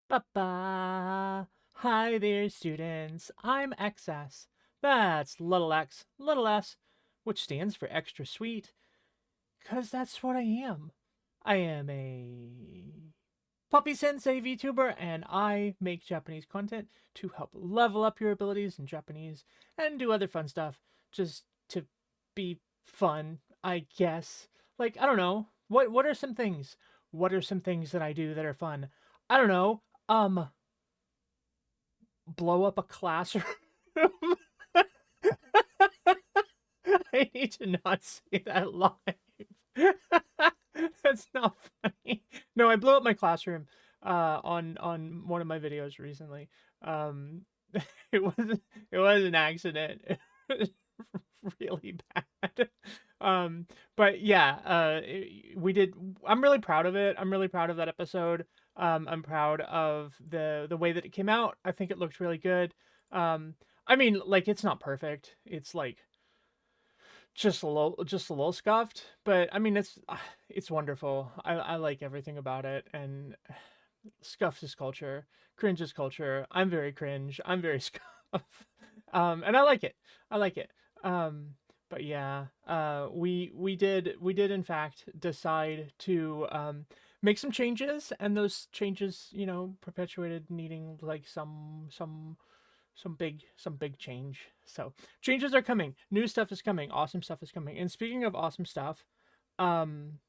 Ba-ba. Hi there, students. I'm XS. That's little x, little s, which stands for extra sweet, 'cause that's what I am. I am a Puppy-sensei VTuber, and I make Japanese content to help level up your abilities in Japanese and do other fun stuff just to be fun, I guess. Like, I don't know. What are some things? What are some things that I do that are fun? I don't know. Blow up a classroom. I need to not say that live. That's not funny. No, I blew up my classroom on one of my videos recently. Um it was it was an accident. It was really bad. But yeah, we did. I'm really proud of it. I'm really proud of that episode. I'm proud of the way that it came out. I think it looked really good. I mean, like, it's not perfect. It's like just a little scuffed, but I mean, it's wonderful. I like everything about it, and scuffs is culture, cringe is culture. I'm very cringe. I'm very scuff. And I like it. I like it. Um, but yeah, we did in fact decide to make some changes, and those changes, perpetuated needing like some big change. So changes are coming. New stuff is coming. Awesome stuff is coming. And speaking of awesome stuff, um,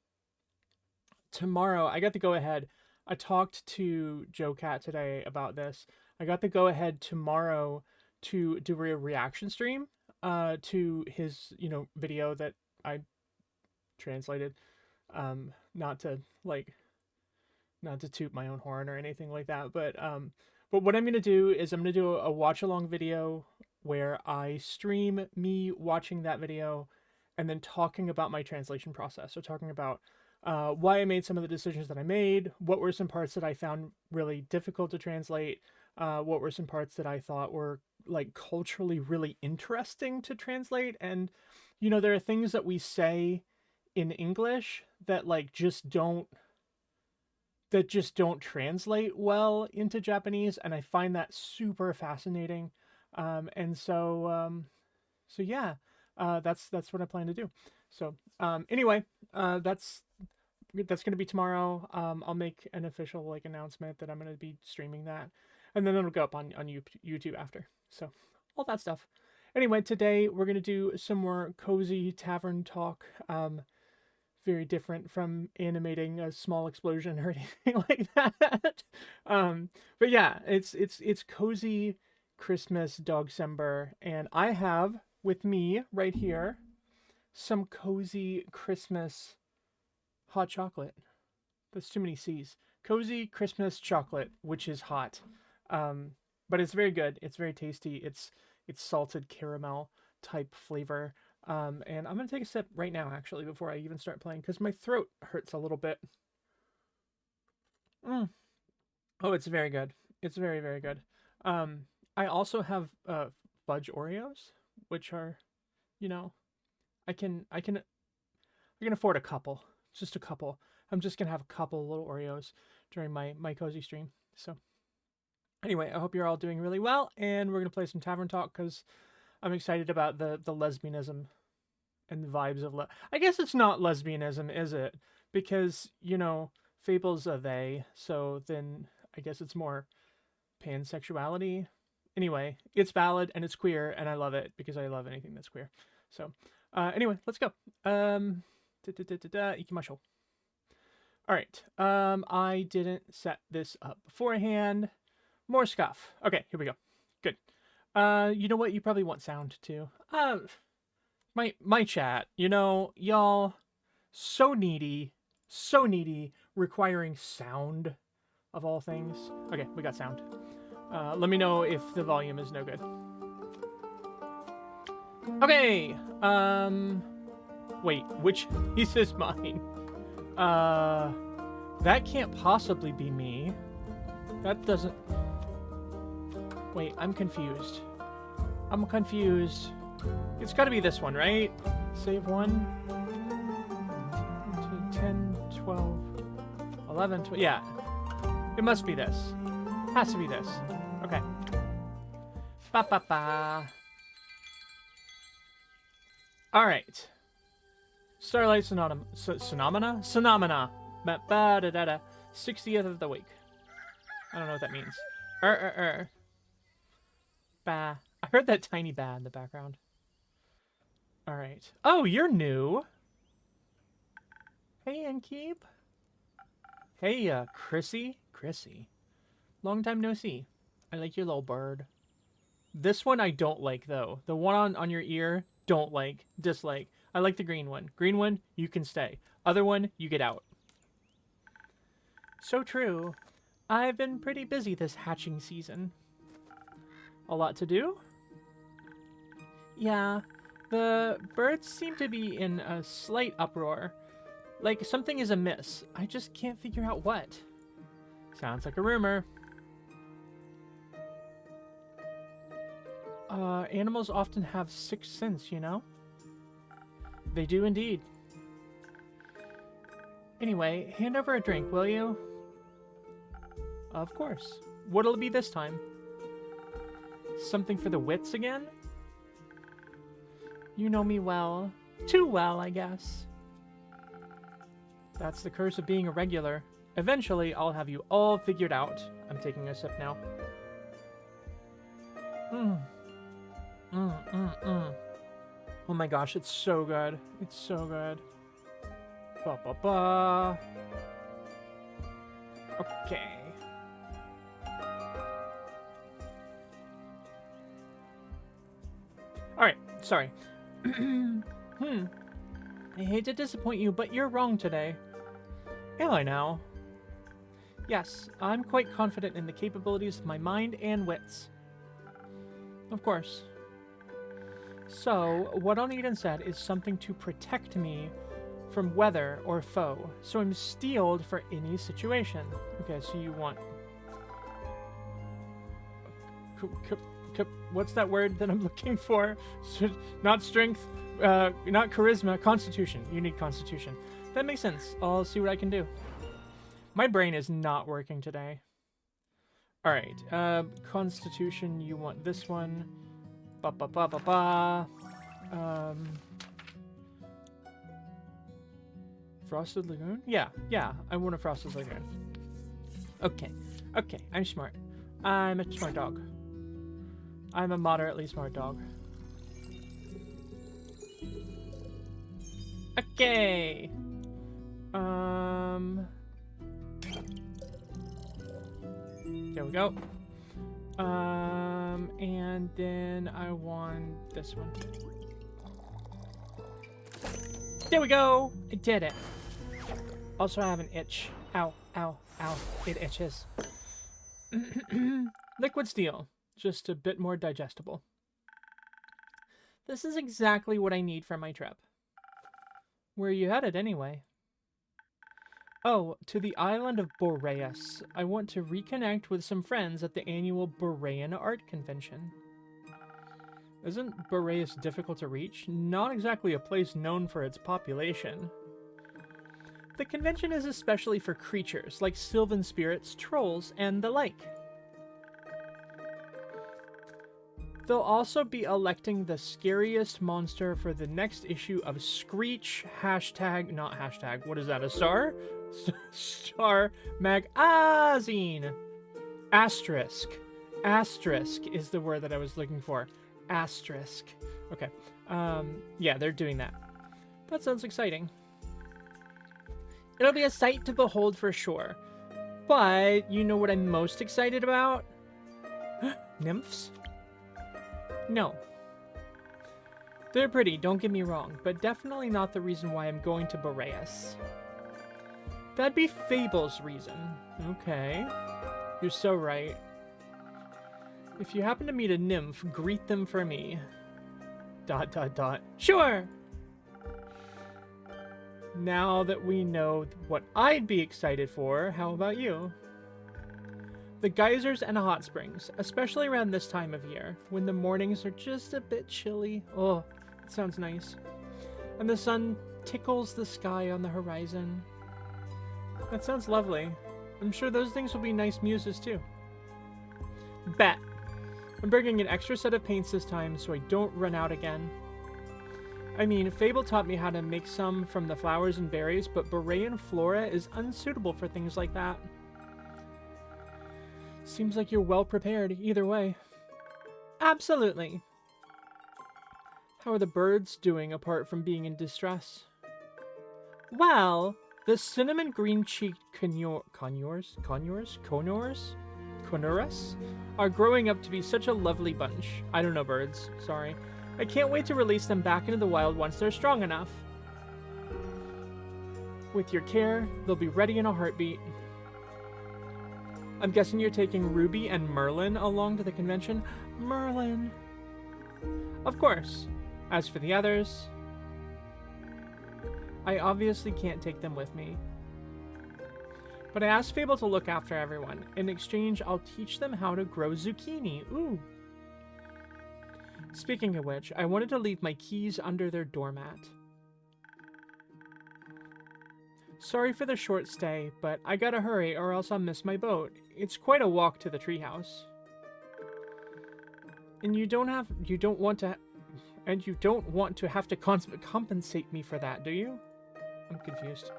tomorrow I got the go ahead. I talked to Joe Cat today about this. I got the go ahead tomorrow to do a reaction stream to his video that I translated. Not to like not to toot my own horn or anything like that, but what I'm gonna do is I'm gonna do a watch along video where I stream me watching that video and then talking about my translation process. So talking about why I made some of the decisions that I made, what were some parts that I found really difficult to translate, what were some parts that I thought were like culturally really interesting to translate, and there are things that we say in English that just don't translate well into Japanese, and I find that super fascinating. And so yeah, that's what I plan to do. So anyway, that's gonna be tomorrow. I'll make an official like announcement that I'm gonna be streaming that, and then it'll go up on YouTube after. So all that stuff. Anyway, today we're gonna do some more cozy tavern talk. Very different from animating a small explosion or anything like that. But yeah, it's cozy Christmas Dogsember, and I have with me right here some cozy Christmas hot chocolate. That's too many C's. Cozy Christmas chocolate, which is hot, um, but it's very good. It's very tasty. It's salted caramel type flavor. And I'm gonna take a sip right now, actually, before I even start playing, because my throat hurts a little bit. Mm. Oh, it's very good. It's very, very good. Um, I also have fudge Oreos, which are, you know, I can afford a couple, just a couple. I'm just gonna have a couple little Oreos during my cozy stream. So anyway, I hope you're all doing really well, and we're gonna play some tavern talk because I'm excited about the lesbianism and the vibes of I guess it's not lesbianism, is it? Because Fable's a they, so then I guess it's more pansexuality. Anyway, it's valid and it's queer, and I love it because I love anything that's queer. So, anyway, let's go. Ikimashou. All right. I didn't set this up beforehand. More scuff. Okay, here we go. Good. You know what? You probably want sound too. My chat. Y'all, so needy, requiring sound of all things. Okay, we got sound. Let me know if the volume is no good. Okay. Wait, which piece is mine? That can't possibly be me. That doesn't. Wait, I'm confused. I'm confused. It's got to be this one, right? Save 1, 10, 12, 11, 12. Yeah. It must be this. Has to be this. Okay. Ba ba ba. Alright. Starlight Phenomena? Phenomena. Ba ba da da da. 60th of the week. I don't know what that means. Ba. I heard that tiny ba in the background. Alright. Oh, you're new. Hey, Enkeep. Hey, Chrissy. Chrissy. Long time no see. I like your little bird. This one I don't like, though. The one on your ear, don't like. Dislike. I like the green one. Green one, you can stay. Other one, you get out. So true. I've been pretty busy this hatching season. A lot to do? Yeah. The birds seem to be in a slight uproar. Like something is amiss. I just can't figure out what. Sounds like a rumor. Animals often have sixth sense, you know? They do indeed. Anyway, hand over a drink, will you? Of course. What'll it be this time? Something for the wits again? You know me well. Too well, I guess. That's the curse of being a regular. Eventually, I'll have you all figured out. I'm taking a sip now. Oh my gosh, it's so good. It's so good. Ba ba ba. Okay. Alright, sorry. I hate to disappoint you, but you're wrong today. Am I now? Yes, I'm quite confident in the capabilities of my mind and wits. Of course. So, what I'll need instead is something to protect me from weather or foe, so I'm steeled for any situation. Okay, so you want... What's that word that I'm looking for? Not strength, not charisma, constitution. You need constitution. That makes sense. I'll see what I can do. My brain is not working today. Alright, constitution, you want this one. Ba ba ba ba ba. Frosted Lagoon? Yeah, I want a Frosted Lagoon. Okay, I'm smart. I'm a smart dog. I'm a moderately smart dog. Okay. There we go. And then I want this one. There we go! I did it. Also, I have an itch. Ow, ow, ow. It itches. Liquid steel. Just a bit more digestible. This is exactly what I need for my trip. Where are you headed, anyway? Oh, to the island of Boreas. I want to reconnect with some friends at the annual Borean Art Convention. Isn't Boreas difficult to reach? Not exactly a place known for its population. The convention is especially for creatures like sylvan spirits, trolls, and the like. They'll also be electing the scariest monster for the next issue of Screech #, what is that, a star? Star Magazine. Asterisk. Asterisk is the word that I was looking for. Asterisk. Okay. Yeah, they're doing that. That sounds exciting. It'll be a sight to behold for sure. But you know what I'm most excited about? Nymphs? No. They're pretty, don't get me wrong, but definitely not the reason why I'm going to Boreas. That'd be Fable's reason. Okay. You're so right. If you happen to meet a nymph, greet them for me. ... Sure! Now that we know what I'd be excited for, how about you? The geysers and hot springs, especially around this time of year, when the mornings are just a bit chilly. Oh, it sounds nice. And the sun tickles the sky on the horizon. That sounds lovely. I'm sure those things will be nice muses too. Bet. I'm bringing an extra set of paints this time so I don't run out again. I mean, Fable taught me how to make some from the flowers and berries, but Borean flora is unsuitable for things like that. Seems like you're well prepared either way. Absolutely. How are the birds doing apart from being in distress? Well, the cinnamon green-cheeked conures are growing up to be such a lovely bunch. I don't know birds, sorry. I can't wait to release them back into the wild once they're strong enough. With your care, they'll be ready in a heartbeat. I'm guessing you're taking Ruby and Merlin along to the convention? Merlin! Of course. As for the others, I obviously can't take them with me. But I asked Fable to look after everyone. In exchange, I'll teach them how to grow zucchini. Ooh! Speaking of which, I wanted to leave my keys under their doormat. Sorry for the short stay, but I gotta hurry or else I'll miss my boat. It's quite a walk to the treehouse. And you don't want to have to compensate me for that, do you? I'm confused.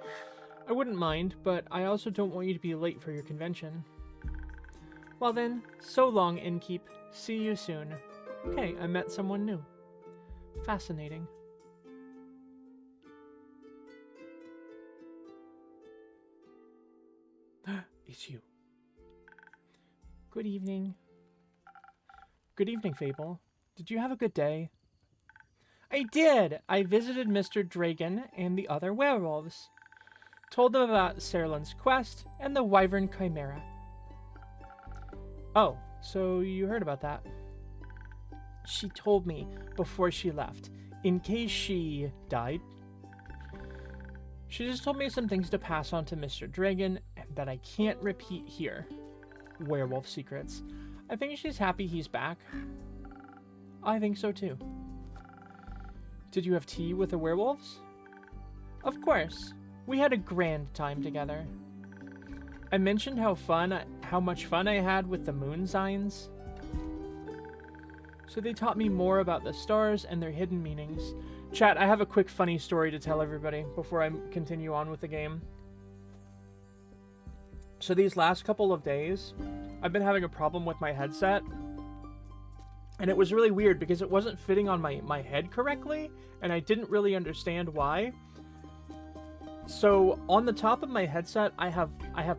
I wouldn't mind, but I also don't want you to be late for your convention. Well then, so long, Innkeep. See you soon. Okay, I met someone new. Fascinating. It's you. Good evening. Good evening, Fable. Did you have a good day? I did! I visited Mr. Dragon and the other werewolves. Told them about Serlin's quest and the Wyvern Chimera. Oh, so you heard about that. She told me before she left, in case she died. She just told me some things to pass on to Mr. Dragon and that I can't repeat here. Werewolf secrets. I think she's happy he's back. I think so too. Did you have tea with the werewolves? Of course. We had a grand time together. I mentioned how much fun I had with the moon signs. So they taught me more about the stars and their hidden meanings. Chat, I have a quick funny story to tell everybody before I continue on with the game. So these last couple of days, I've been having a problem with my headset. And it was really weird because it wasn't fitting on my head correctly, and I didn't really understand why. So on the top of my headset, I have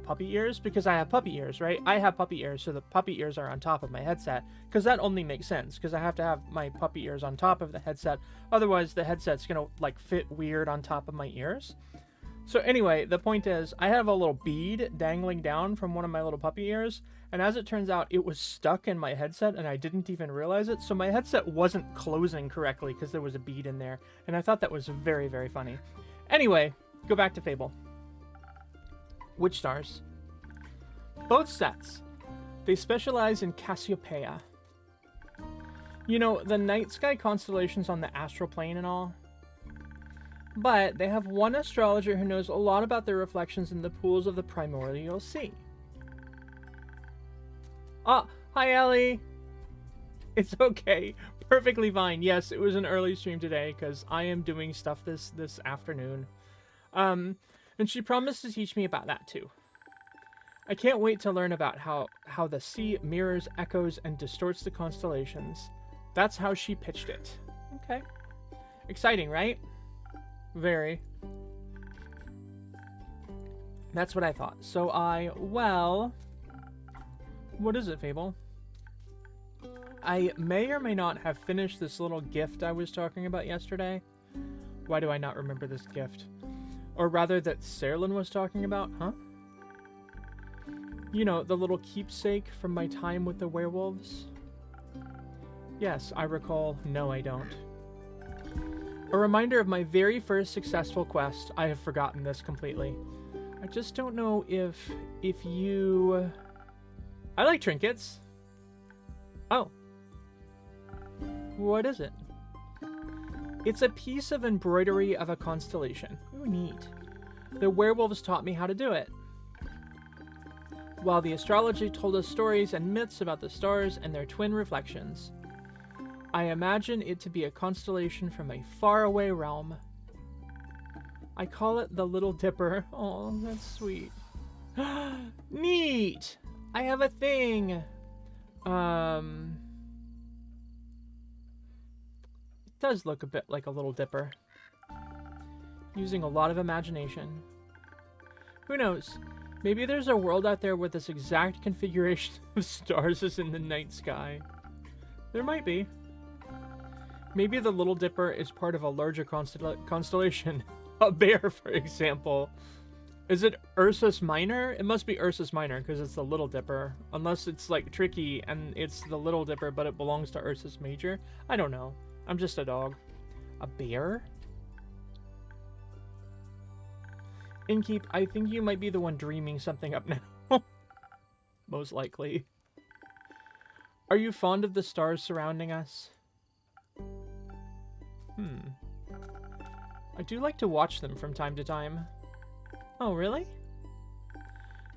puppy ears because I have puppy ears, right? I have puppy ears, so the puppy ears are on top of my headset because that only makes sense because I have to have my puppy ears on top of the headset. Otherwise, the headset's gonna like fit weird on top of my ears. So anyway, the point is I have a little bead dangling down from one of my little puppy ears, and as it turns out, it was stuck in my headset and I didn't even realize it. So my headset wasn't closing correctly because there was a bead in there, and I thought that was very, very funny. Anyway, go back to Fable. Witch stars. Both sets. They specialize in Cassiopeia. You know, the night sky constellations on the astral plane and all. But they have one astrologer who knows a lot about their reflections in the pools of the primordial sea. Ah, hi Ellie! It's okay. Perfectly fine. Yes, it was an early stream today because I am doing stuff this afternoon. And she promised to teach me about that too. I can't wait to learn about how the sea mirrors, echoes, and distorts the constellations. That's how she pitched it. Okay. Exciting, right? Very. That's what I thought. So well... What is it, Fable? I may or may not have finished this little gift I was talking about yesterday. Why do I not remember this gift? Or rather that Serlin was talking about, huh? You know, the little keepsake from my time with the werewolves? Yes, I recall. No, I don't. A reminder of my very first successful quest. I have forgotten this completely. I just don't know if you... I like trinkets. Oh. What is it? It's a piece of embroidery of a constellation. Ooh, neat. The werewolves taught me how to do it. while the astrology told us stories and myths about the stars and their twin reflections. I imagine it to be a constellation from a faraway realm. I call it the Little Dipper. Oh, that's sweet. Neat! I have a thing! It does look a bit like a Little Dipper. Using a lot of imagination. Who knows? Maybe there's a world out there where this exact configuration of stars is in the night sky. There might be. Maybe the Little Dipper is part of a larger constellation. A bear, for example. Is it Ursus Minor? It must be Ursus Minor because it's the Little Dipper. Unless it's like tricky and it's the Little Dipper but it belongs to Ursus Major. I don't know. I'm just a dog. A bear? Inkeep, I think you might be the one dreaming something up now. Most likely. Are you fond of the stars surrounding us? I do like to watch them from time to time. Oh, really?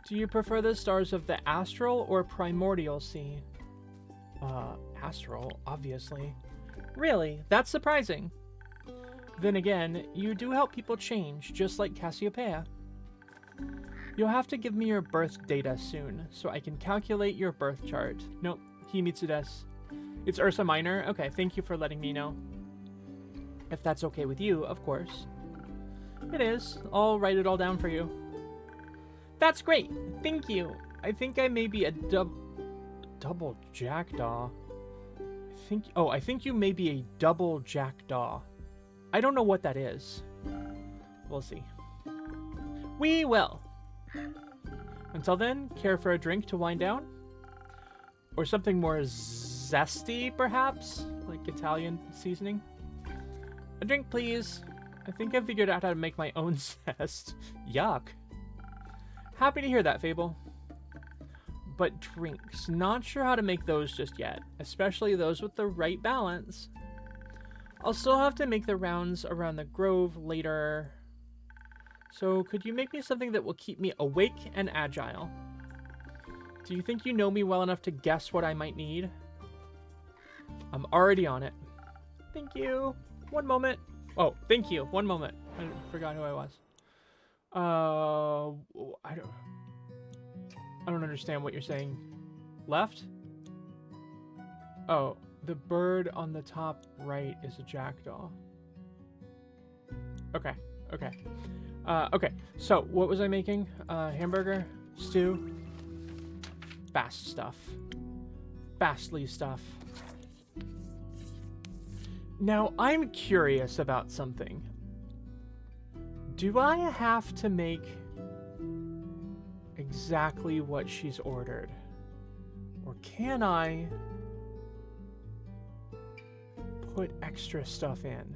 Do you prefer the stars of the astral or primordial sea? Astral, obviously. Really? That's surprising. Then again, you do help people change, just like Cassiopeia. You'll have to give me your birth data soon, so I can calculate your birth chart. Nope, Himitsu desu. It's Ursa Minor? Okay, thank you for letting me know. If that's okay with you, of course. It is. I'll write it all down for you. That's great. Thank you. I think I may be a double jackdaw. I think you may be a double jackdaw. I don't know what that is. We'll see. We will. Until then, care for a drink to wind down? Or something more zesty, perhaps? Like Italian seasoning? A drink, please. I think I figured out how to make my own zest. Yuck. Happy to hear that, Fable. But drinks. Not sure how to make those just yet. Especially those with the right balance. I'll still have to make the rounds around the grove later. So could you make me something that will keep me awake and agile? Do you think you know me well enough to guess what I might need? I'm already on it. Thank you. One moment. Oh, thank you. One moment. I forgot who I was. I don't understand what you're saying. Left? Oh, the bird on the top right is a jackdaw. Okay. Okay. Okay. So, what was I making? Hamburger? Stew? Fast stuff. Fastly stuff. Now, I'm curious about something. Do I have to make exactly what she's ordered? Or can I put extra stuff in?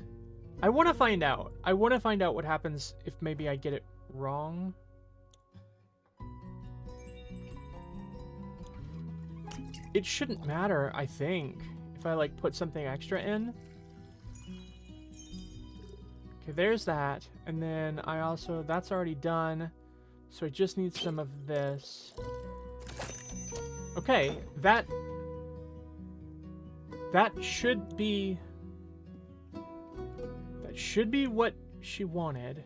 I want to find out. I want to find out what happens if maybe I get it wrong. It shouldn't matter, I think, if I like put something extra in. Okay, there's that. And then I also, that's already done. So I just need some of this. Okay, that should be what she wanted.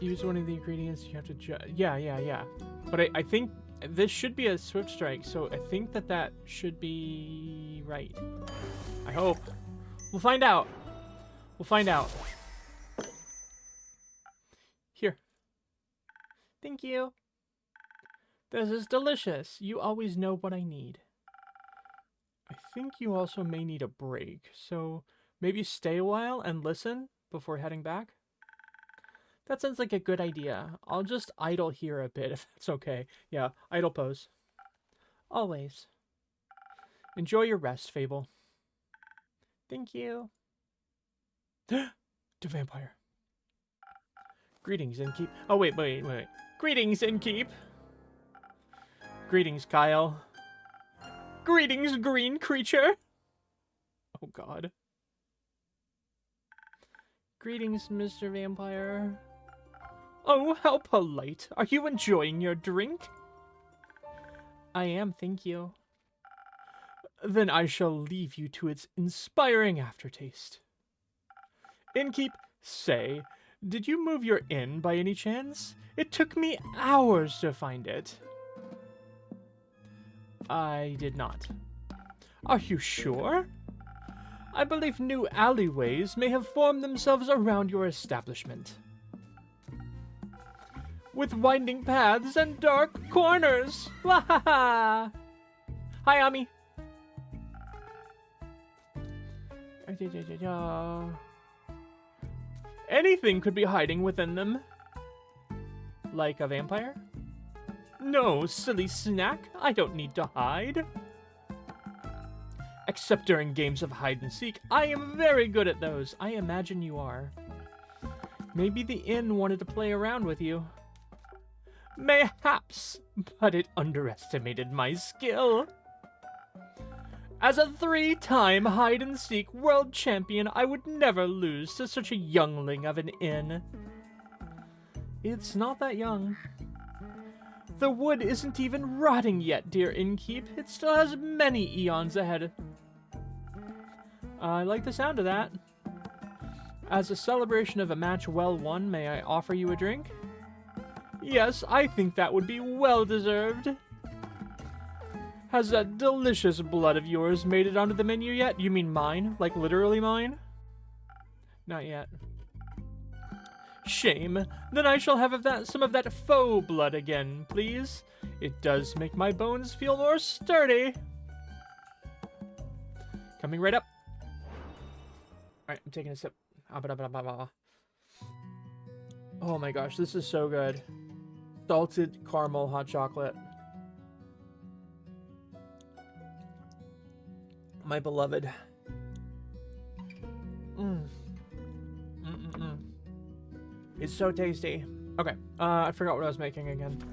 Use one of the ingredients. You have to yeah. But I think this should be a swift strike, so I think that should be right. I hope. We'll find out. We'll find out. Here. Thank you. This is delicious. You always know what I need. I think you also may need a break, so maybe stay a while and listen before heading back. That sounds like a good idea. I'll just idle here a bit if that's okay. Yeah, idle pose. Always. Enjoy your rest, Fable. Thank you. To vampire. Greetings, Innkeep. Oh, wait. Greetings, Innkeep. Greetings, Kyle. Greetings, green creature. Oh, God. Greetings, Mr. Vampire. Oh, how polite. Are you enjoying your drink? I am, thank you. Then I shall leave you to its inspiring aftertaste. Innkeep, say, did you move your inn by any chance? It took me hours to find it. I did not. Are you sure? I believe new alleyways may have formed themselves around your establishment, with winding paths and dark corners. Hi, Ami. Anything could be hiding within them. Like a vampire? No, silly snack. I don't need to hide. Except during games of hide and seek. I am very good at those. I imagine you are. Maybe the inn wanted to play around with you. Mayhaps, but it underestimated my skill. As a 3-time hide-and-seek world champion, I would never lose to such a youngling of an inn. It's not that young. The wood isn't even rotting yet, dear innkeep. It still has many eons ahead. I like the sound of that. As a celebration of a match well won, may I offer you a drink? Yes, I think that would be well deserved. Has that delicious blood of yours made it onto the menu yet? You mean mine? Like literally mine? Not yet. Shame. Then I shall have some of that faux blood again, please. It does make my bones feel more sturdy. Coming right up. Alright, I'm taking a sip. Oh my gosh, this is so good. Salted caramel hot chocolate. My beloved. It's so tasty. Okay, I forgot what I was making again.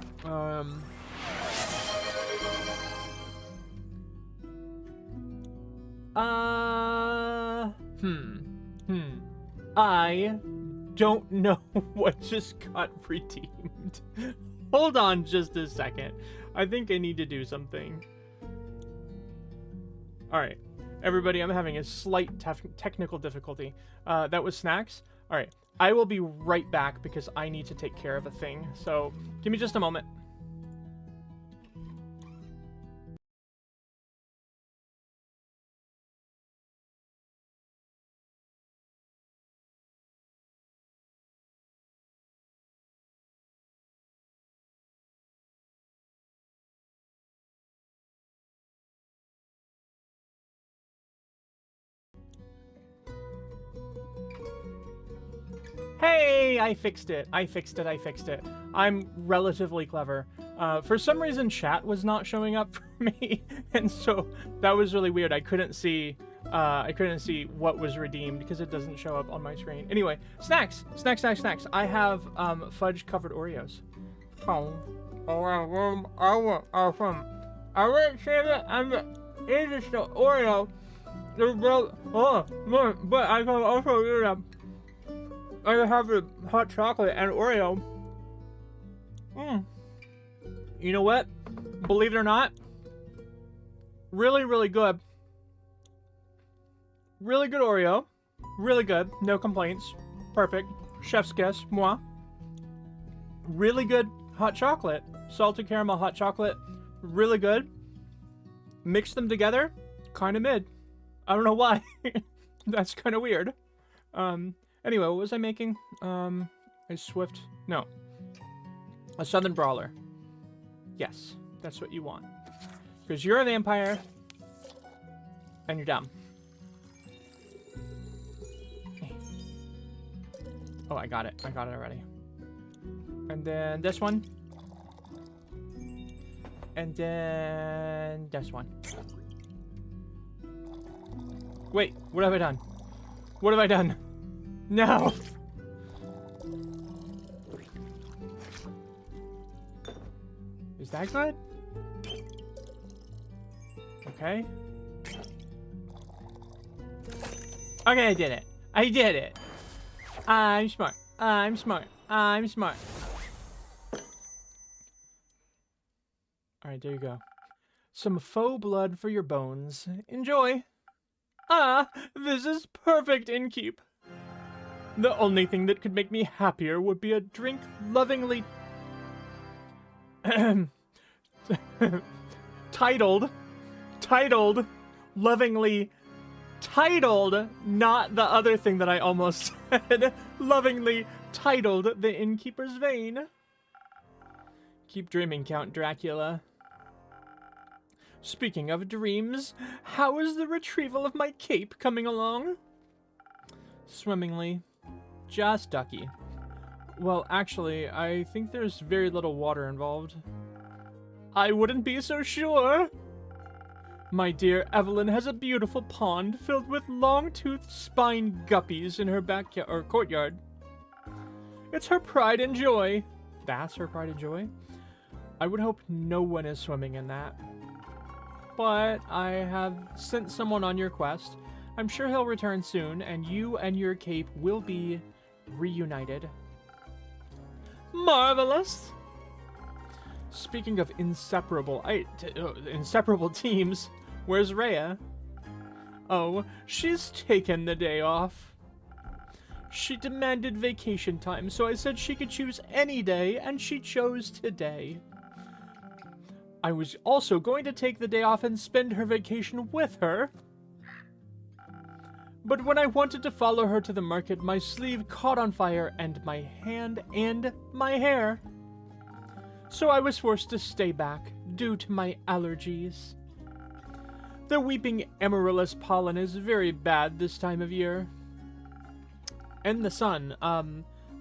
I don't know what just got redeemed. Hold on just a second. I think I need to do something. Alright. Everybody, I'm having a slight technical difficulty. That was snacks. Alright. I will be right back because I need to take care of a thing. So, give me just a moment. Hey, I fixed it. I fixed it. I'm relatively clever. For some reason, chat was not showing up for me, and so that was really weird. I couldn't see what was redeemed because it doesn't show up on my screen. Anyway, snacks. I have fudge-covered Oreos. I would say that it is the Oreo. But I can also do that. I have the hot chocolate and Oreo. You know what? Believe it or not, really, really good. Really good Oreo. Really good. No complaints. Perfect. Chef's kiss. Moi. Really good hot chocolate. Salted caramel hot chocolate. Really good. Mix them together. Kind of mid. I don't know why. That's kind of weird. Anyway, what was I making? A Swift... No. A Southern Brawler. Yes, that's what you want. Because you're a vampire, and you're dumb. Oh, I got it. I got it already. And then this one. And then this one. Wait, what have I done? What have I done? No! Is that good? Okay. Okay, I did it. I did it. I'm smart. I'm smart. I'm smart. Alright, there you go. Some faux blood for your bones. Enjoy! Ah, this is perfect innkeep. The only thing that could make me happier would be a drink lovingly titled, lovingly titled, not the other thing that I almost said, lovingly titled the innkeeper's vein. Keep dreaming, Count Dracula. Speaking of dreams, how is the retrieval of my cape coming along? Swimmingly. Just ducky. Well, actually, I think there's very little water involved. I wouldn't be so sure. My dear Evelyn has a beautiful pond filled with long-toothed spine guppies in her backyard or courtyard. It's her pride and joy. That's her pride and joy? I would hope no one is swimming in that. But I have sent someone on your quest. I'm sure he'll return soon, and you and your cape will be reunited. Marvelous! Speaking of inseparable teams, where's Rhea? Oh, she's taken the day off. She demanded vacation time, so I said she could choose any day, and she chose today. I was also going to take the day off and spend her vacation with her. But when I wanted to follow her to the market, my sleeve caught on fire and my hand and my hair. So I was forced to stay back due to my allergies. The weeping amaryllis pollen is very bad this time of year. And the sun.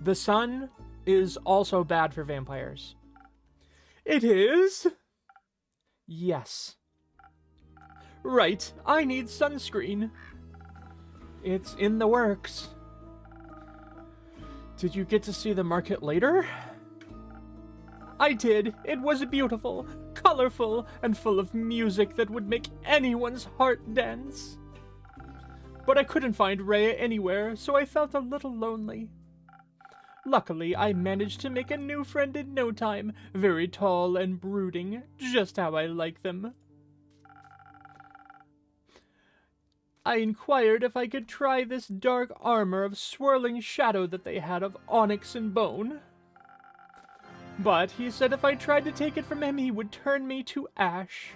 The sun is also bad for vampires. It is? Yes. Right, I need sunscreen. It's in the works. Did you get to see the market later? I did. It was beautiful, colorful, and full of music that would make anyone's heart dance. But I couldn't find Rhea anywhere, so I felt a little lonely. Luckily, I managed to make a new friend in no time, very tall and brooding, just how I like them. I inquired if I could try this dark armor of swirling shadow that they had of onyx and bone. But he said if I tried to take it from him, he would turn me to ash.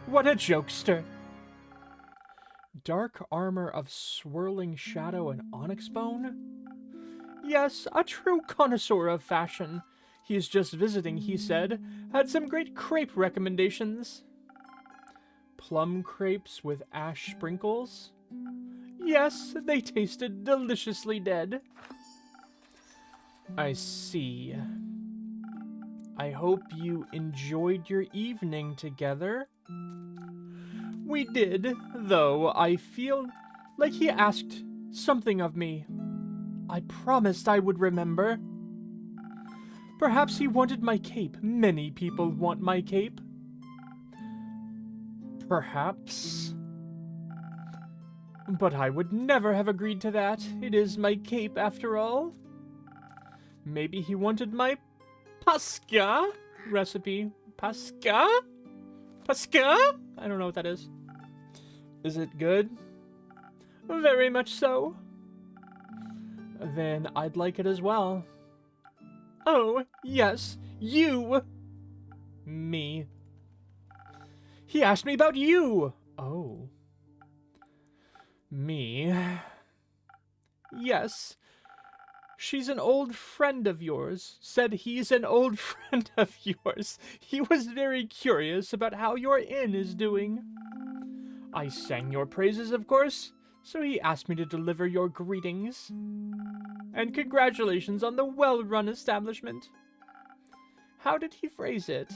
What a jokester! Dark armor of swirling shadow and onyx bone? Yes, a true connoisseur of fashion. He's just visiting, he said. Had some great crepe recommendations. Plum crepes with ash sprinkles? Yes, they tasted deliciously dead. I see. I hope you enjoyed your evening together. We did, though I feel like he asked something of me. I promised I would remember. Perhaps he wanted my cape. Many people want my cape. Perhaps. But I would never have agreed to that. It is my cape, after all. Maybe he wanted my pasca recipe. Pasca? Pasca? I don't know what that is. Is it good? Very much so. Then I'd like it as well. Oh, yes, you. Me. He asked me about you. Oh. Me. Yes. She's an old friend of yours. Said he's an old friend of yours. He was very curious about how your inn is doing. I sang your praises, of course, so he asked me to deliver your greetings. And congratulations on the well-run establishment. How did he phrase it?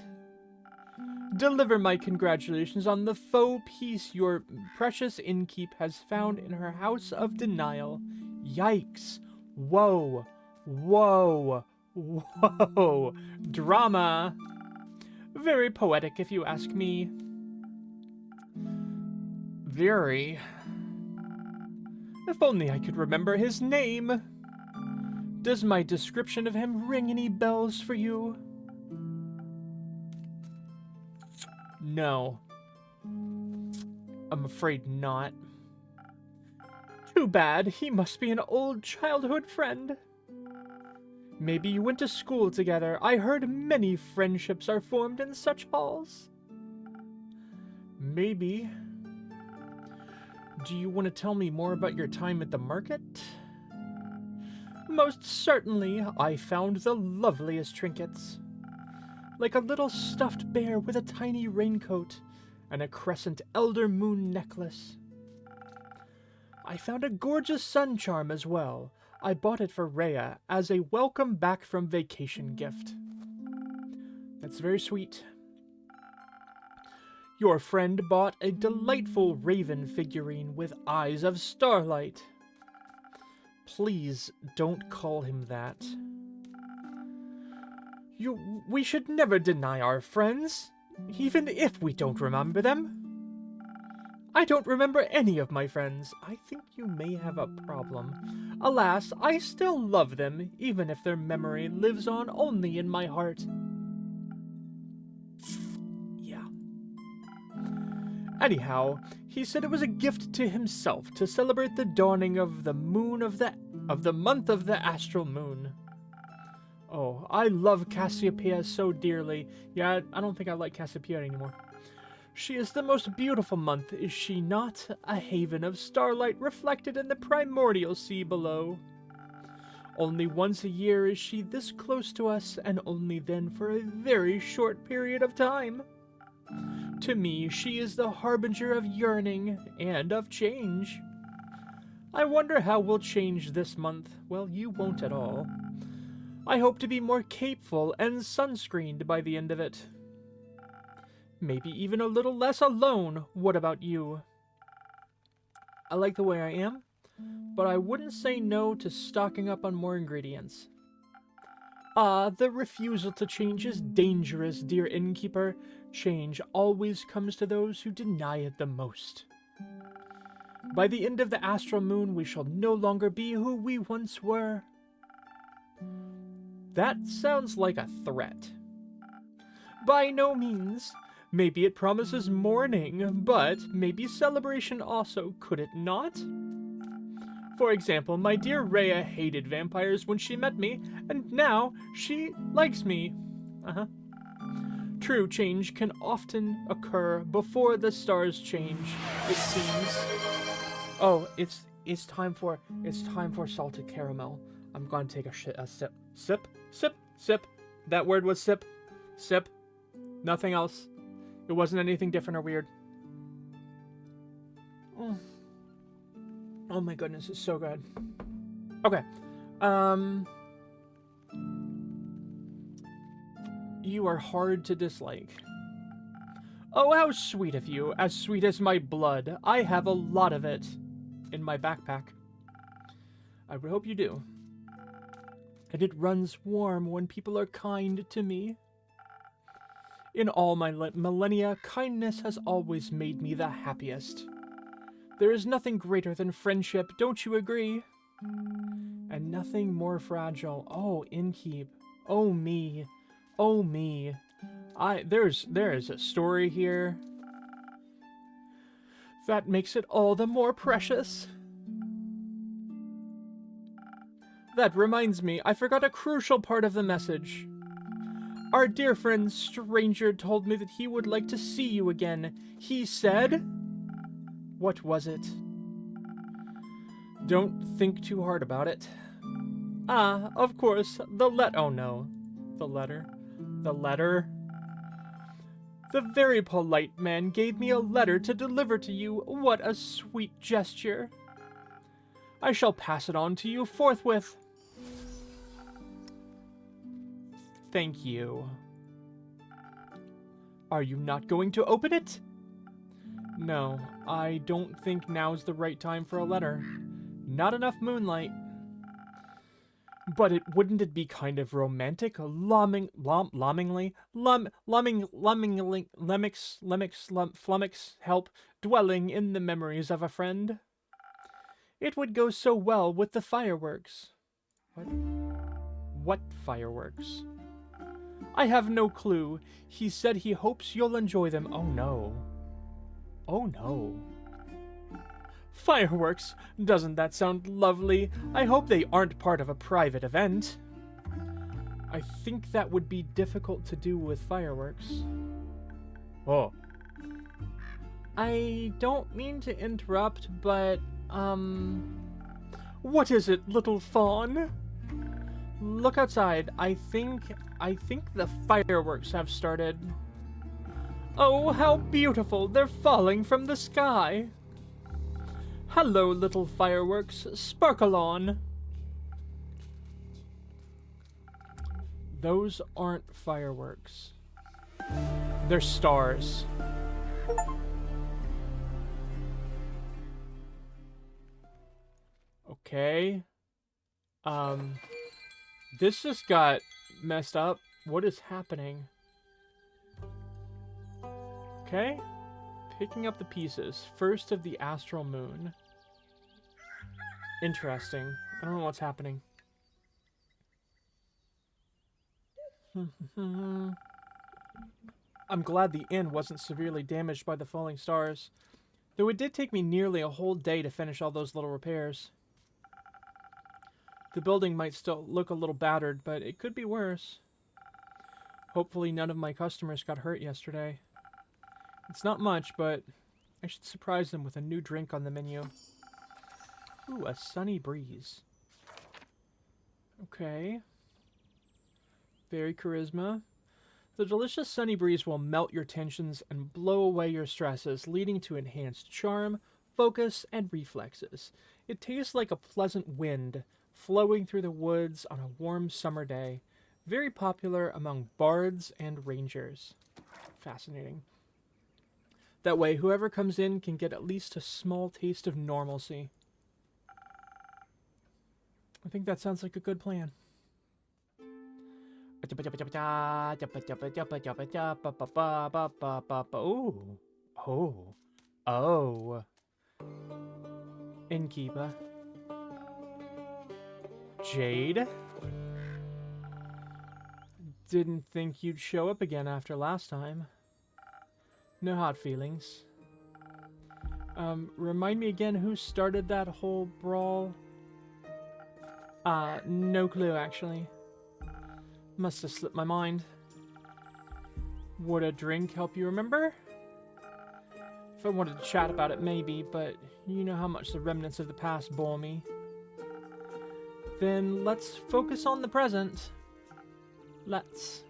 Deliver my congratulations on the faux peace your precious innkeep has found in her house of denial. Yikes. Whoa. Whoa. Whoa. Drama. Very poetic, if you ask me. Very. If only I could remember his name. Does my description of him ring any bells for you? No. I'm afraid not. Too bad. He must be an old childhood friend. Maybe you went to school together. I heard many friendships are formed in such halls. Maybe. Do you want to tell me more about your time at the market? Most certainly. I found the loveliest trinkets. Like a little stuffed bear with a tiny raincoat and a crescent elder moon necklace. I found a gorgeous sun charm as well. I bought it for Rhea as a welcome back from vacation gift. That's very sweet. Your friend bought a delightful raven figurine with eyes of starlight. Please don't call him that. We should never deny our friends, even if we don't remember them. I don't remember any of my friends. I think you may have a problem. Alas, I still love them, even if their memory lives on only in my heart. Yeah. Anyhow, he said it was a gift to himself to celebrate the dawning of the moon of the month of the astral moon. Oh, I love Cassiopeia so dearly. Yeah, I don't think I like Cassiopeia anymore. She is the most beautiful month, is she not? A haven of starlight reflected in the primordial sea below. Only once a year is she this close to us, and only then for a very short period of time. To me, she is the harbinger of yearning and of change. I wonder how we'll change this month. Well, you won't at all. I hope to be more capeful and sunscreened by the end of it. Maybe even a little less alone. What about you? I like the way I am, but I wouldn't say no to stocking up on more ingredients. The refusal to change is dangerous, dear innkeeper. Change always comes to those who deny it the most. By the end of the astral moon, we shall no longer be who we once were. That sounds like a threat. By no means. Maybe it promises mourning, but maybe celebration also, could it not? For example, my dear Rhea hated vampires when she met me, and now she likes me. True change can often occur before the stars change, it seems. Oh, it's time for salted caramel. I'm going to take a sip. Sip. That word was sip. Sip. Nothing else. It wasn't anything different or weird. Oh my goodness, it's so good. Okay. You are hard to dislike. Oh, how sweet of you. As sweet as my blood. I have a lot of it in my backpack. I hope you do. And it runs warm when people are kind to me. In all my millennia, kindness has always made me the happiest. There is nothing greater than friendship, don't you agree? And nothing more fragile. Oh, innkeep. Oh, me. Oh, me. There is a story here that makes it all the more precious. That reminds me, I forgot a crucial part of the message. Our dear friend Stranger told me that he would like to see you again. He said... What was it? Don't think too hard about it. Ah, of course, oh no. The letter. The very polite man gave me a letter to deliver to you. What a sweet gesture. I shall pass it on to you forthwith. Thank you. Are you not going to open it? No, I don't think now's the right time for a letter. Not enough moonlight. But wouldn't it be kind of romantic? Flummox, help, dwelling in the memories of a friend. It would go so well with the fireworks. What fireworks? I have no clue. He said he hopes you'll enjoy them. Oh no. Oh no. Fireworks. Doesn't that sound lovely? I hope they aren't part of a private event. I think that would be difficult to do with fireworks. Oh. I don't mean to interrupt, but, what is it, little fawn? Look outside. I think the fireworks have started. Oh, how beautiful. They're falling from the sky. Hello, little fireworks. Sparkle on. Those aren't fireworks. They're stars. Okay. This just got messed up. What is happening? Okay. Picking up the pieces. First of the astral moon. Interesting. I don't know what's happening. I'm glad the inn wasn't severely damaged by the falling stars, though it did take me nearly a whole day to finish all those little repairs. The building might still look a little battered, but it could be worse. Hopefully none of my customers got hurt yesterday. It's not much, but I should surprise them with a new drink on the menu. Ooh, a sunny breeze. Okay. Very charisma. The delicious sunny breeze will melt your tensions and blow away your stresses, leading to enhanced charm, focus, and reflexes. It tastes like a pleasant wind flowing through the woods on a warm summer day. Very popular among bards and rangers. Fascinating. That way, whoever comes in can get at least a small taste of normalcy. I think that sounds like a good plan. Oh. Oh. Oh. Innkeeper. Jade? Didn't think you'd show up again after last time. No hard feelings. Remind me again who started that whole brawl? No clue, actually. Must have slipped my mind. Would a drink help you remember? If I wanted to chat about it, maybe, but you know how much the remnants of the past bore me. Then let's focus on the present. Let's.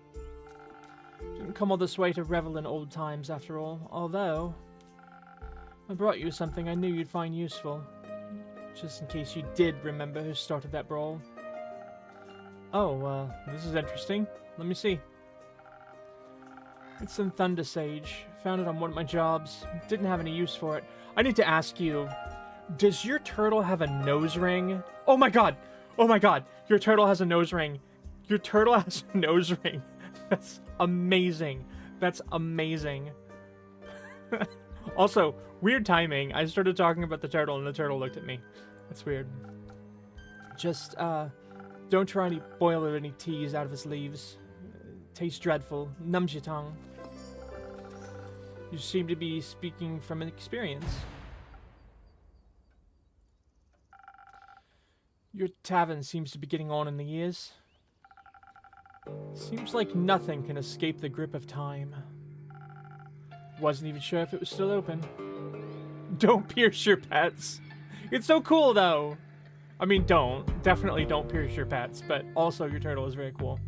Didn't come all this way to revel in old times, after all, although I brought you something I knew you'd find useful. Just in case you did remember who started that brawl. Oh, this is interesting. Let me see. It's some Thunder Sage. Found it on one of my jobs. Didn't have any use for it. I need to ask you, does your turtle have a nose ring? Oh my god! Oh my god! Your turtle has a nose ring. Your turtle has a nose ring. That's amazing. That's amazing. Also, weird timing. I started talking about the turtle and the turtle looked at me. That's weird. Just, don't try to boil any teas out of its leaves. Tastes dreadful. Numbs your tongue. You seem to be speaking from an experience. Your tavern seems to be getting on in the years. Seems like nothing can escape the grip of time. Wasn't even sure if it was still open. Don't pierce your pets. It's so cool, though. I mean, definitely don't pierce your pets, but also your turtle is very cool.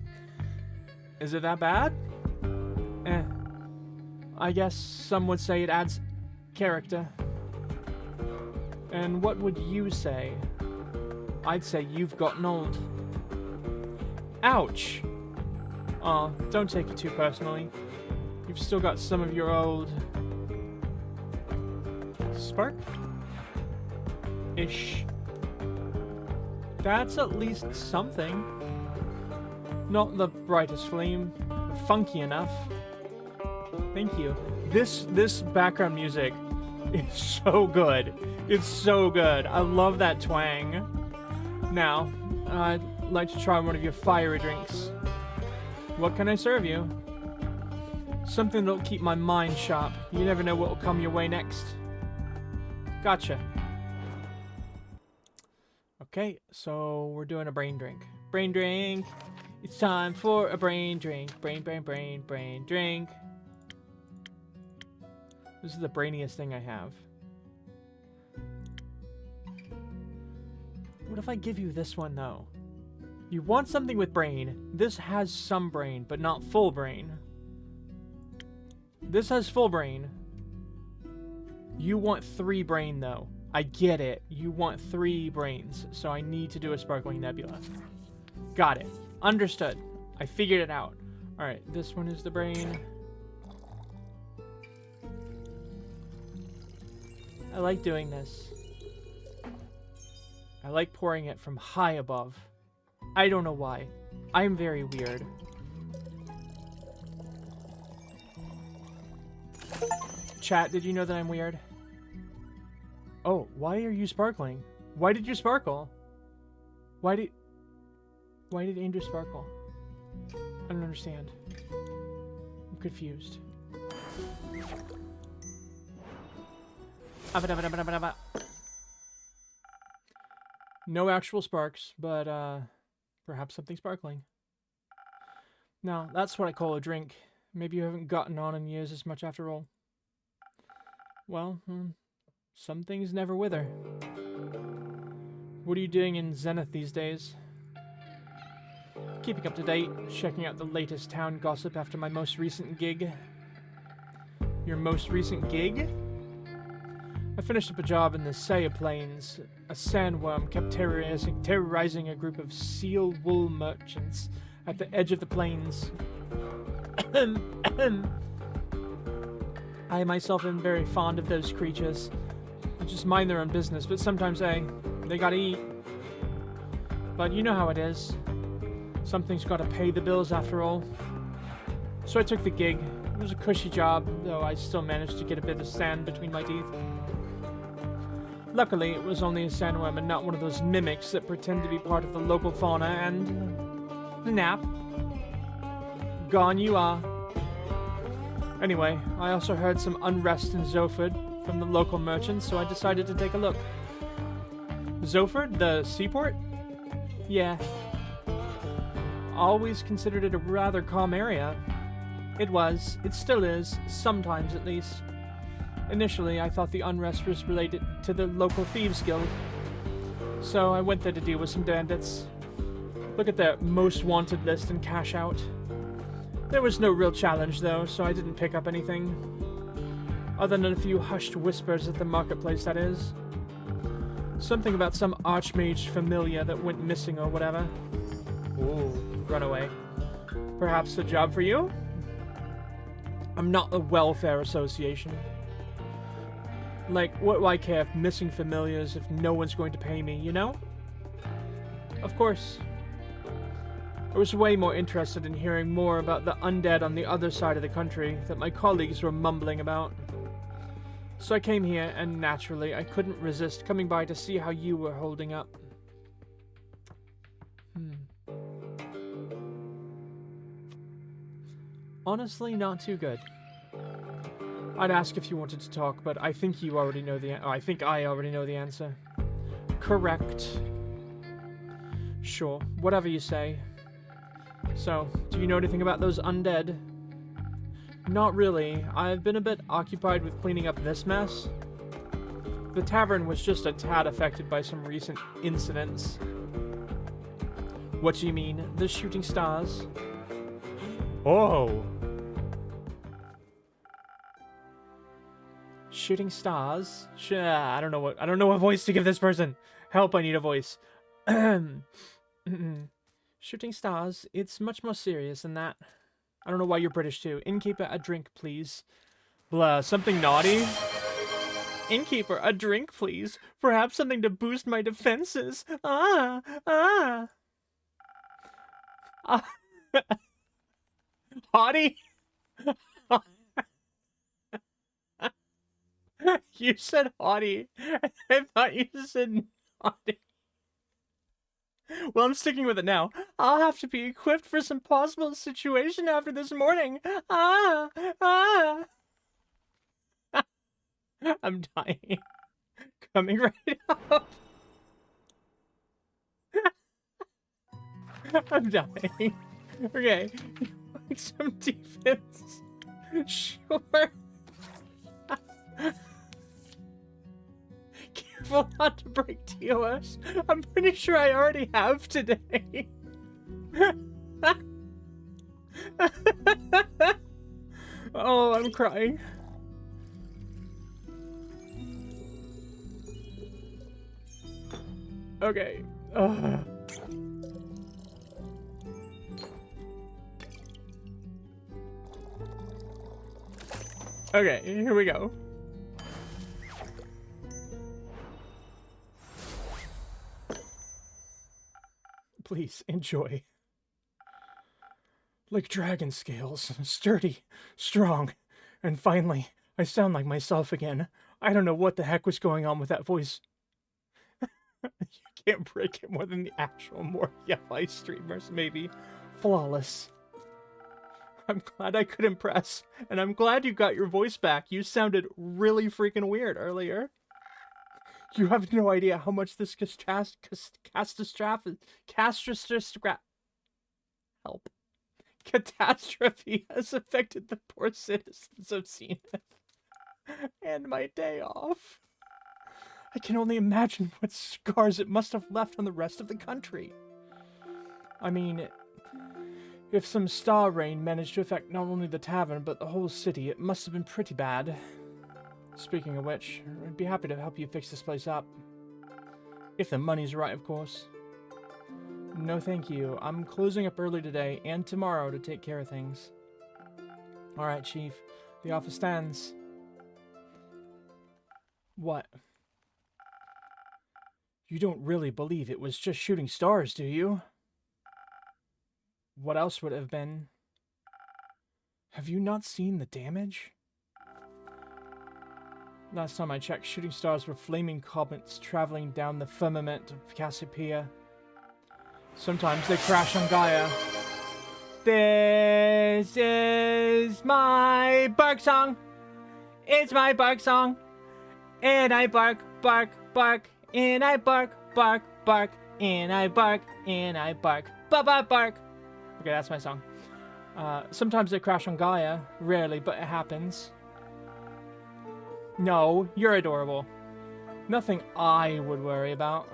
Is it that bad? I guess some would say it adds character. And what would you say? I'd say you've gotten old. Ouch! Aw, don't take it too personally. You've still got some of your old... spark? Ish. That's at least something. Not the brightest flame, but funky enough. Thank you. This background music is so good. It's so good. I love that twang. Now, I'd like to try one of your fiery drinks. What can I serve you? Something that'll keep my mind sharp. You never know what will come your way next. Gotcha. Okay, so we're doing a brain drink. Brain drink. It's time for a brain drink. Brain drink. This is the brainiest thing I have. What if I give you this one, though? You want something with brain. This has some brain, but not full brain. This has full brain. You want 3 brain, though. I get it. You want 3 brains, so I need to do a sparkling nebula. Got it. Understood. I figured it out. Alright, this one is the brain. I like doing this. I like pouring it from high above. I don't know why. I'm very weird. Chat, did you know that I'm weird? Oh, why are you sparkling? Why did you sparkle? Why did Andrew sparkle? I don't understand. I'm confused. No actual sparks, but perhaps something sparkling. Now, that's what I call a drink. Maybe you haven't gotten on in years as much after all. Well, some things never wither. What are you doing in Zenith these days? Keeping up to date, checking out the latest town gossip after my most recent gig. Your most recent gig? I finished up a job in the Saya Plains. A sandworm kept terrorizing a group of seal wool merchants at the edge of the plains. I myself am very fond of those creatures. They just mind their own business, but sometimes they gotta eat. But you know how it is. Something's gotta pay the bills after all. So I took the gig. It was a cushy job, though I still managed to get a bit of sand between my teeth. Luckily, it was only a sandworm and not one of those mimics that pretend to be part of the local fauna and... nap. Gone you are. Anyway, I also heard some unrest in Zoford from the local merchants, so I decided to take a look. Zoford? The seaport? Yeah. Always considered it a rather calm area. It was. It still is. Sometimes, at least. Initially, I thought the unrest was related to the local thieves guild. So I went there to deal with some bandits. Look at their most wanted list and cash out. There was no real challenge, though, so I didn't pick up anything. Other than a few hushed whispers at the marketplace, that is. Something about some archmage familiar that went missing or whatever. Ooh, runaway. Perhaps a job for you? I'm not the welfare association. Like, what do I care if missing familiars if no one's going to pay me, you know? Of course. I was way more interested in hearing more about the undead on the other side of the country that my colleagues were mumbling about. So I came here, and naturally, I couldn't resist coming by to see how you were holding up. Honestly, not too good. I'd ask if you wanted to talk, but I think you already know I think I already know the answer. Correct. Sure, whatever you say. So, do you know anything about those undead? Not really. I've been a bit occupied with cleaning up this mess. The tavern was just a tad affected by some recent incidents. What do you mean? The shooting stars? Oh! Shooting stars? I don't know what voice to give this person. Help, I need a voice. Shooting stars, it's much more serious than that. I don't know why you're British too. Innkeeper, a drink, please. Blah, something naughty? Innkeeper, a drink, please. Perhaps something to boost my defenses. Hottie? You said hottie. I thought you said naughty. Well, I'm sticking with it now. I'll have to be equipped for some possible situation after this morning. Ah! Ah! I'm dying. Coming right up. I'm dying. Okay. Like some defense. Sure. Careful not to break TOS. I'm pretty sure I already have today. Oh, I'm crying. Okay. Okay, here we go. Please, enjoy. Like dragon scales, sturdy, strong, and finally, I sound like myself again. I don't know what the heck was going on with that voice. You can't break it more than the actual Moria live streamers, maybe. Flawless. I'm glad I could impress, and I'm glad you got your voice back. You sounded really freaking weird earlier. You have no idea how much this catastrophe has affected the poor citizens of Zenith and my day off. I can only imagine what scars it must have left on the rest of the country. I mean, if some star rain managed to affect not only the tavern, but the whole city, it must have been pretty bad. Speaking of which, I'd be happy to help you fix this place up. If the money's right, of course. No thank you. I'm closing up early today and tomorrow to take care of things. Alright, Chief. The office stands. What? You don't really believe it was just shooting stars, do you? What else would it have been? Have you not seen the damage? Last time I checked, shooting stars were flaming comets traveling down the firmament of Cassiopeia. Sometimes they crash on Gaia. This is my bark song. It's my bark song. And I bark, bark, bark. And I bark, bark, bark. And I bark, and I bark. Ba-ba bark. Okay, that's my song. Sometimes they crash on Gaia. Rarely, but it happens. No, you're adorable. Nothing I would worry about.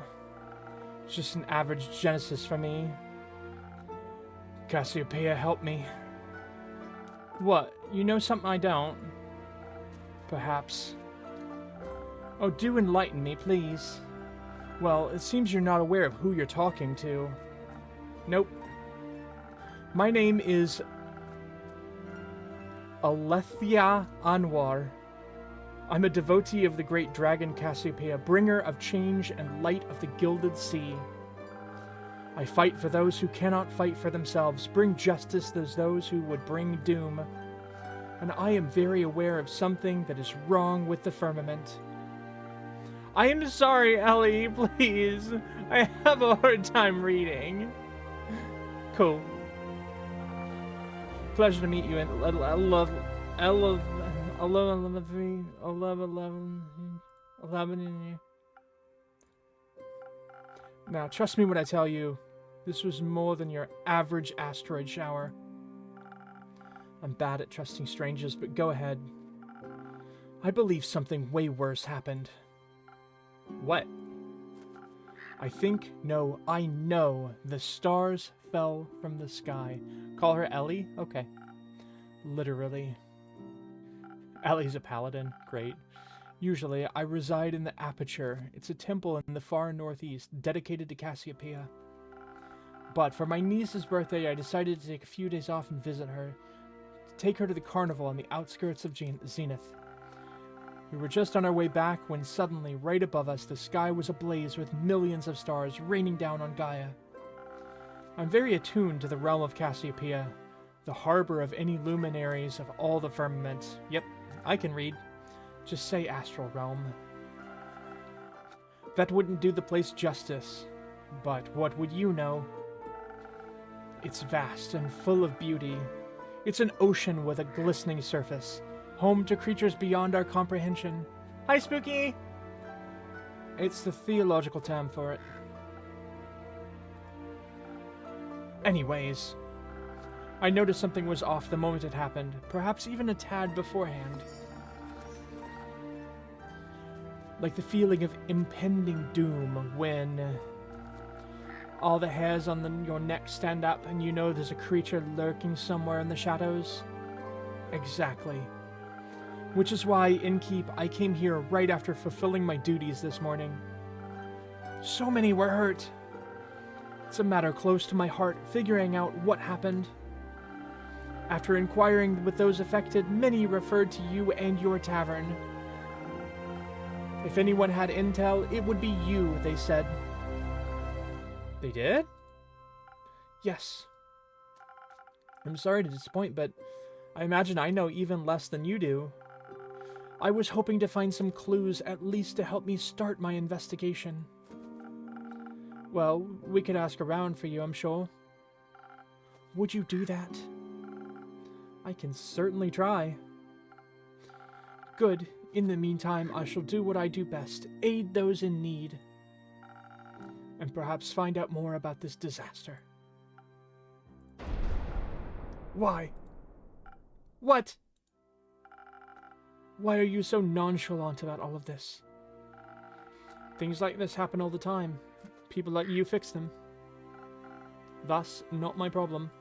It's just an average Genesis for me. Cassiopeia, help me. What? You know something I don't? Perhaps. Oh, do enlighten me, please. Well, it seems you're not aware of who you're talking to. Nope. My name is Alethea Anwar. I'm a devotee of the great dragon Cassiopeia, bringer of change and light of the gilded sea. I fight for those who cannot fight for themselves, bring justice to those who would bring doom. And I am very aware of something that is wrong with the firmament. I am sorry, Ellie, please. I have a hard time reading. Cool. Pleasure to meet you, and I love 11. Now, trust me when I tell you, this was more than your average asteroid shower. I'm bad at trusting strangers, but go ahead. I believe something way worse happened. What? I know the stars fell from the sky. Call her Ellie? Okay. Literally. Ellie's a paladin. Great. Usually, I reside in the Aperture. It's a temple in the far northeast, dedicated to Cassiopeia. But for my niece's birthday, I decided to take a few days off and visit her. To take her to the carnival on the outskirts of Zenith. We were just on our way back when suddenly, right above us, the sky was ablaze with millions of stars raining down on Gaia. I'm very attuned to the realm of Cassiopeia, the harbor of any luminaries of all the firmament. Yep, I can read. Just say astral realm. That wouldn't do the place justice. But what would you know? It's vast and full of beauty. It's an ocean with a glistening surface, home to creatures beyond our comprehension. Hi, Spooky! It's the theological term for it. Anyways, I noticed something was off the moment it happened, perhaps even a tad beforehand. Like the feeling of impending doom when all the hairs on your neck stand up and you know there's a creature lurking somewhere in the shadows. Exactly. Which is why, Innkeep, I came here right after fulfilling my duties this morning. So many were hurt. It's a matter close to my heart, figuring out what happened. After inquiring with those affected, many referred to you and your tavern. If anyone had intel, it would be you, they said. They did? Yes. I'm sorry to disappoint, but I imagine I know even less than you do. I was hoping to find some clues, at least to help me start my investigation. Well, we could ask around for you, I'm sure. Would you do that? I can certainly try. Good. In the meantime, I shall do what I do best, aid those in need. And perhaps find out more about this disaster. Why? What? Why are you so nonchalant about all of this? Things like this happen all the time. People like you fix them. Thus, not my problem.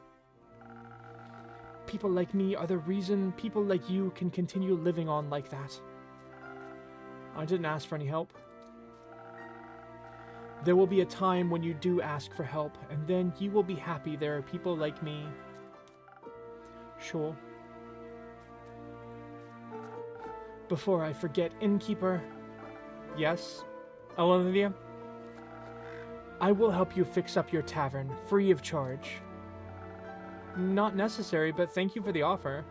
People like me are the reason people like you can continue living on like that. I didn't ask for any help. There will be a time when you do ask for help, and then you will be happy there are people like me. Sure. Before I forget, Innkeeper. Yes, Olivia? I will help you fix up your tavern, free of charge. Not necessary, but thank you for the offer.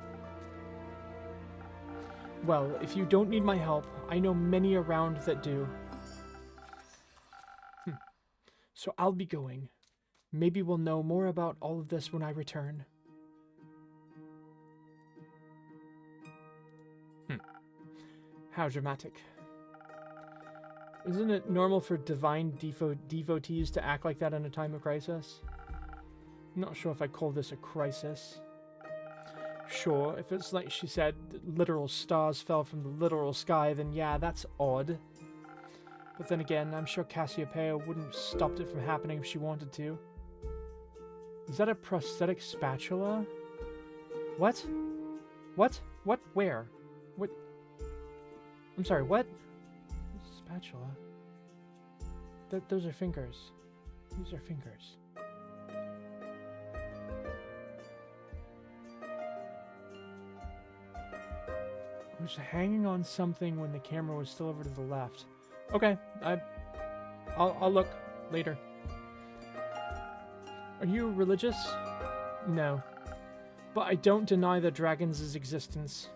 Well, if you don't need my help, I know many around that do. So I'll be going. Maybe we'll know more about all of this when I return. How dramatic. Isn't it normal for divine devotees to act like that in a time of crisis? I'm not sure if I'd call this a crisis. Sure, if it's like she said, literal stars fell from the literal sky, then yeah, that's odd. But then again, I'm sure Cassiopeia wouldn't have stopped it from happening if she wanted to. Is that a prosthetic spatula? What? What? What? Where? What? I'm sorry, what? Spatula? Those are fingers. These are fingers. It was hanging on something when the camera was still over to the left. Okay, I'll look later. Are you religious? No. But I don't deny the dragons' existence.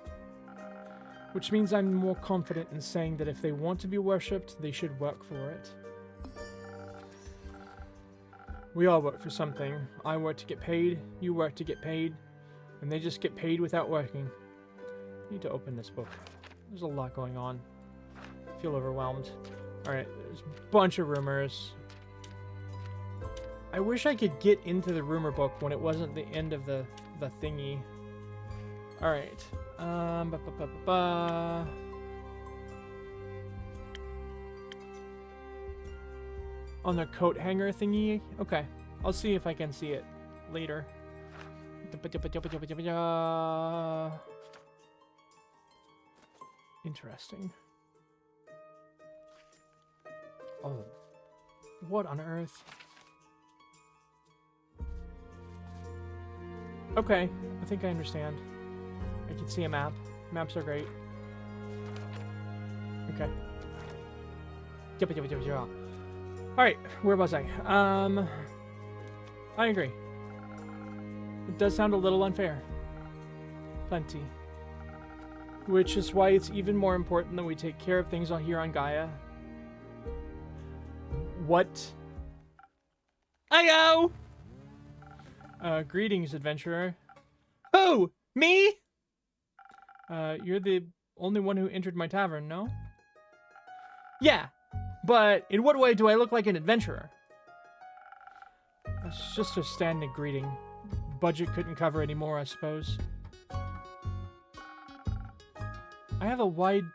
Which means I'm more confident in saying that if they want to be worshipped, they should work for it. We all work for something. I work to get paid, you work to get paid, and they just get paid without working. I need to open this book. There's a lot going on. I feel overwhelmed. Alright, there's a bunch of rumors. I wish I could get into the rumor book when it wasn't the end of the thingy. Alright. On the coat hanger thingy? Okay. I'll see if I can see it later. Interesting. Oh. What on earth? Okay. I think I understand. I can see a map. Maps are great. Okay. Alright, where was I? I agree. It does sound a little unfair. Plenty. Which is why it's even more important that we take care of things here on Gaia. What Ayo! Greetings, adventurer. Oh, me? You're the only one who entered my tavern, no? Yeah, but in what way do I look like an adventurer? That's just a standing greeting. Budget couldn't cover any more, I suppose. I have a wide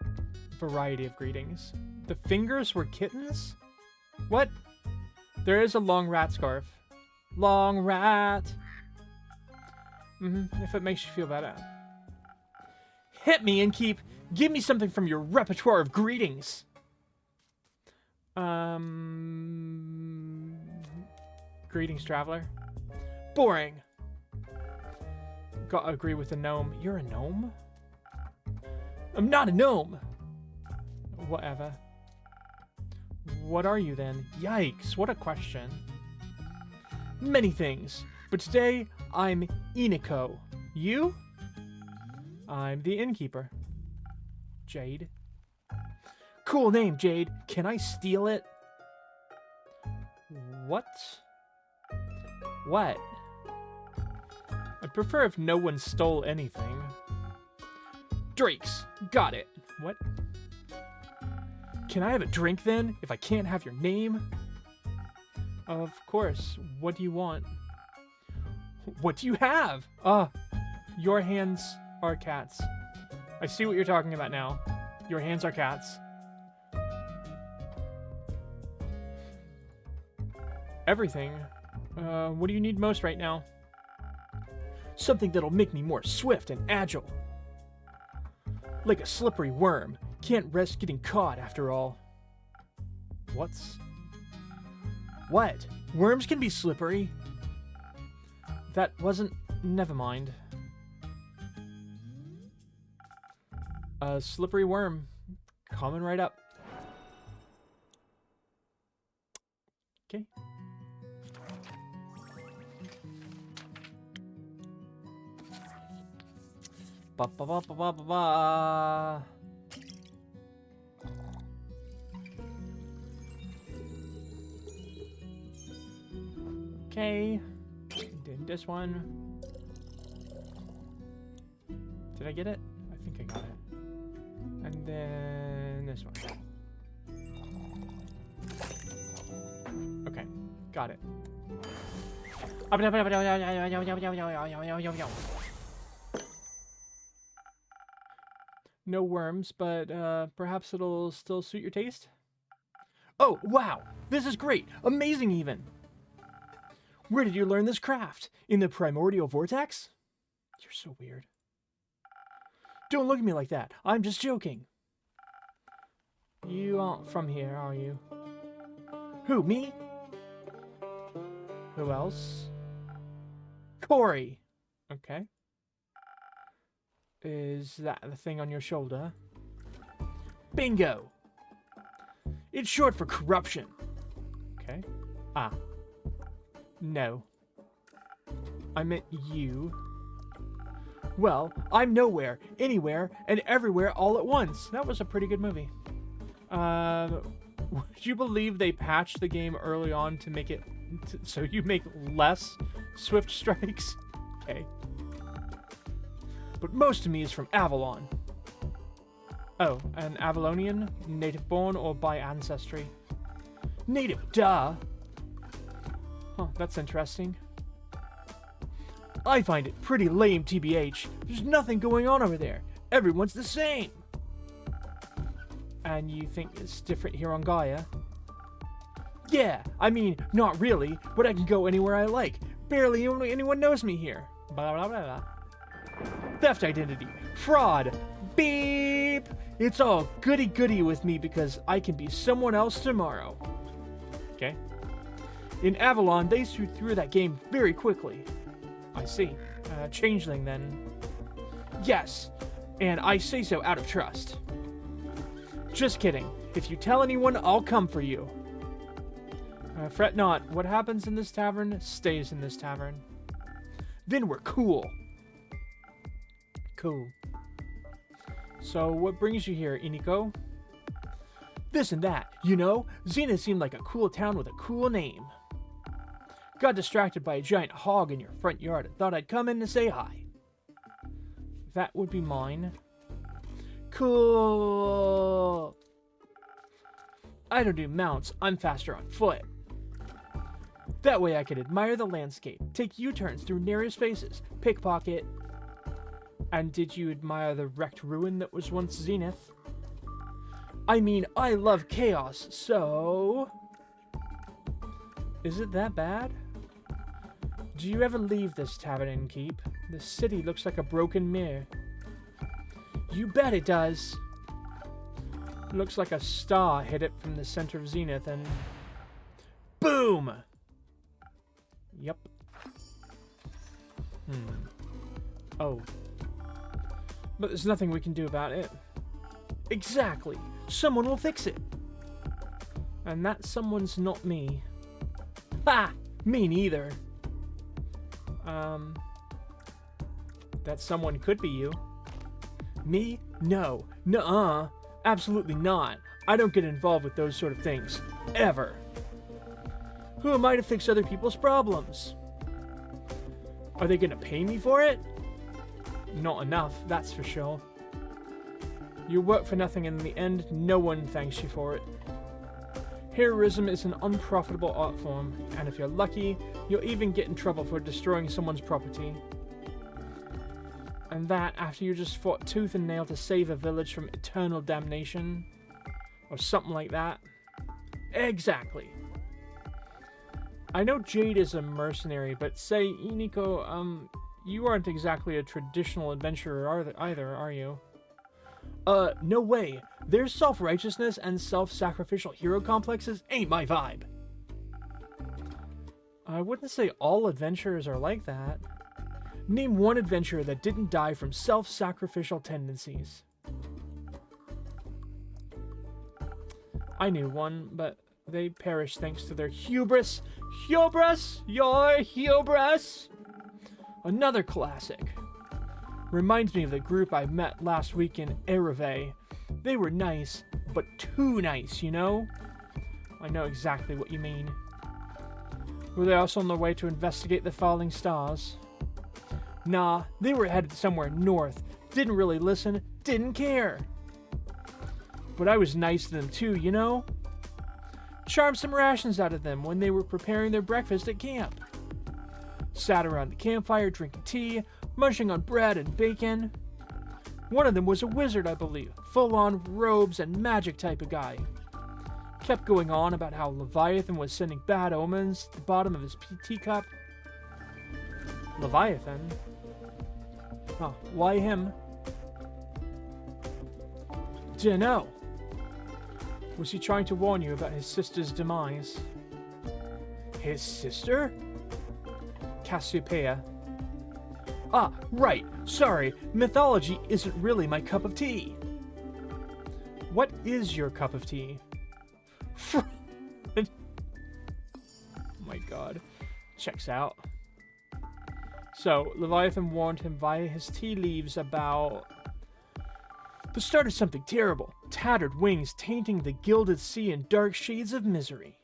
variety of greetings. The fingers were kittens? What? There is a long rat scarf. Long rat. If it makes you feel better. Hit me and give me something from your repertoire of greetings. Greetings, traveler. Boring. Gotta agree with the gnome. You're a gnome? I'm not a gnome. Whatever. What are you then? Yikes, what a question. Many things, but today I'm Iniko. You? I'm the innkeeper. Jade. Cool name, Jade. Can I steal it? What? What? I'd prefer if no one stole anything. Drakes. Got it. What? Can I have a drink then, if I can't have your name? Of course. What do you want? What do you have? Your hands are cats. I see what you're talking about now. Your hands are cats. Everything. What do you need most right now? Something that'll make me more swift and agile. Like a slippery worm. Can't rest getting caught after all. What? Worms can be slippery. That wasn't... Never mind. A slippery worm. Coming right up. Okay. Ba ba ba ba ba ba ba. Okay. Did this one. Did I get it? I think I got it. And then this one. Okay. Got it. No worms, but perhaps it'll still suit your taste? Oh, wow! This is great! Amazing, even! Where did you learn this craft? In the primordial vortex? You're so weird. Don't look at me like that. I'm just joking. You aren't from here, are you? Who, me? Who else? Corey. Okay. Is that the thing on your shoulder? Bingo! It's short for corruption. Okay. Ah. No. I meant you. Well, I'm nowhere, anywhere, and everywhere all at once. That was a pretty good movie. Would you believe they patched the game early on to make it so you make less swift strikes? Okay. But most of me is from Avalon. Oh, an Avalonian? Native born or by ancestry? Native, duh! Huh, that's interesting. I find it pretty lame, TBH. There's nothing going on over there. Everyone's the same. And you think it's different here on Gaia? Yeah, I mean, not really, but I can go anywhere I like. Barely anyone knows me here. Blah, blah, blah, blah. Theft identity. Fraud. Beep. It's all goody-goody with me because I can be someone else tomorrow. Okay. In Avalon, they threw through that game very quickly. I see. Changeling, then. Yes, and I say so out of trust. Just kidding. If you tell anyone, I'll come for you. Fret not. What happens in this tavern stays in this tavern. Then we're cool. Cool. So, what brings you here, Iniko? This and that. You know, Xena seemed like a cool town with a cool name. Got distracted by a giant hog in your front yard and thought I'd come in to say hi. That would be mine. Cool. I don't do mounts. I'm faster on foot. That way I could admire the landscape, take U-turns through narrow spaces, pickpocket. And did you admire the wrecked ruin that was once Zenith? I mean, I love chaos, so... Is it that bad? Do you ever leave this tavern and keep? The city looks like a broken mirror. You bet it does. Looks like a star hit it from the center of Zenith and... Boom! Yep. Oh. But there's nothing we can do about it. Exactly. Someone will fix it. And that someone's not me. Ha! Me neither. That someone could be you. Me? No. Nuh-uh. Absolutely not. I don't get involved with those sort of things. Ever. Who am I to fix other people's problems? Are they gonna pay me for it? Not enough, that's for sure. You work for nothing and in the end, no one thanks you for it. Heroism is an unprofitable art form, and if you're lucky, you'll even get in trouble for destroying someone's property. And that after you just fought tooth and nail to save a village from eternal damnation. Or something like that. Exactly. I know Jade is a mercenary, but say, Iniko, you aren't exactly a traditional adventurer either, are you? No way. Their self-righteousness and self-sacrificial hero complexes ain't my vibe. I wouldn't say all adventurers are like that. Name one adventurer that didn't die from self-sacrificial tendencies. I knew one, but they perished thanks to their hubris. Hubris! Your hubris! Another classic. Reminds me of the group I met last week in Ereve. They were nice, but too nice, you know? I know exactly what you mean. Were they also on their way to investigate the falling stars? Nah, they were headed somewhere north. Didn't really listen, didn't care. But I was nice to them too, you know? Charmed some rations out of them when they were preparing their breakfast at camp. Sat around the campfire drinking tea, munching on bread and bacon. One of them was a wizard, I believe, full-on robes and magic type of guy. Kept going on about how Leviathan was sending bad omens to the bottom of his teacup. Leviathan? Huh, why him? Dunno. Was he trying to warn you about his sister's demise? His sister? Cassiopeia. Ah, right. Sorry. Mythology isn't really my cup of tea. What is your cup of tea? Oh my god. Checks out. So, Leviathan warned him via his tea leaves about the start of something terrible. Tattered wings tainting the gilded sea in dark shades of misery.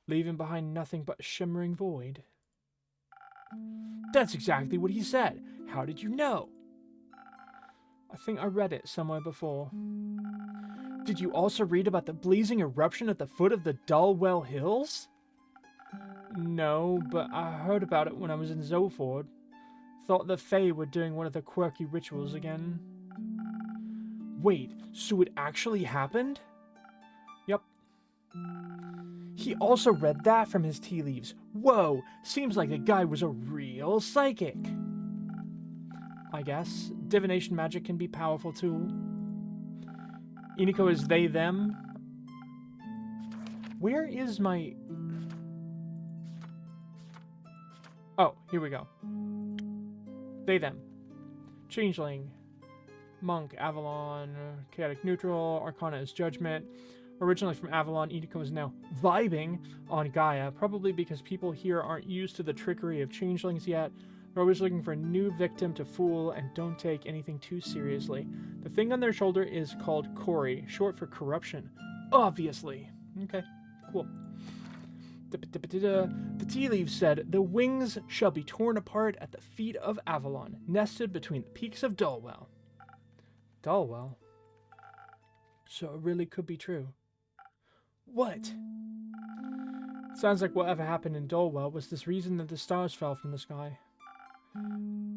Leaving behind nothing but a shimmering void. That's exactly what he said. How did you know? I think I read it somewhere before. Did you also read about the blazing eruption at the foot of the Dulwell Hills? No, but I heard about it when I was in Zoford. Thought the Fae were doing one of the quirky rituals again. Wait, so it actually happened? Yep. He also read that from his tea leaves. Whoa, seems like the guy was a real psychic. I guess. Divination magic can be powerful too. Iniko is they, them. Where is my... Oh, here we go. They, them. Changeling. Monk, Avalon, Chaotic Neutral, Arcana is Judgment. Originally from Avalon, Iniko is now vibing on Gaia, probably because people here aren't used to the trickery of changelings yet. They're always looking for a new victim to fool and don't take anything too seriously. The thing on their shoulder is called Kori, short for corruption. Obviously. Okay, cool. The tea leaves said, "The wings shall be torn apart at the feet of Avalon, nested between the peaks of Dulwell." Dulwell? So it really could be true. What? Sounds like whatever happened in Dulwell was this reason that the stars fell from the sky.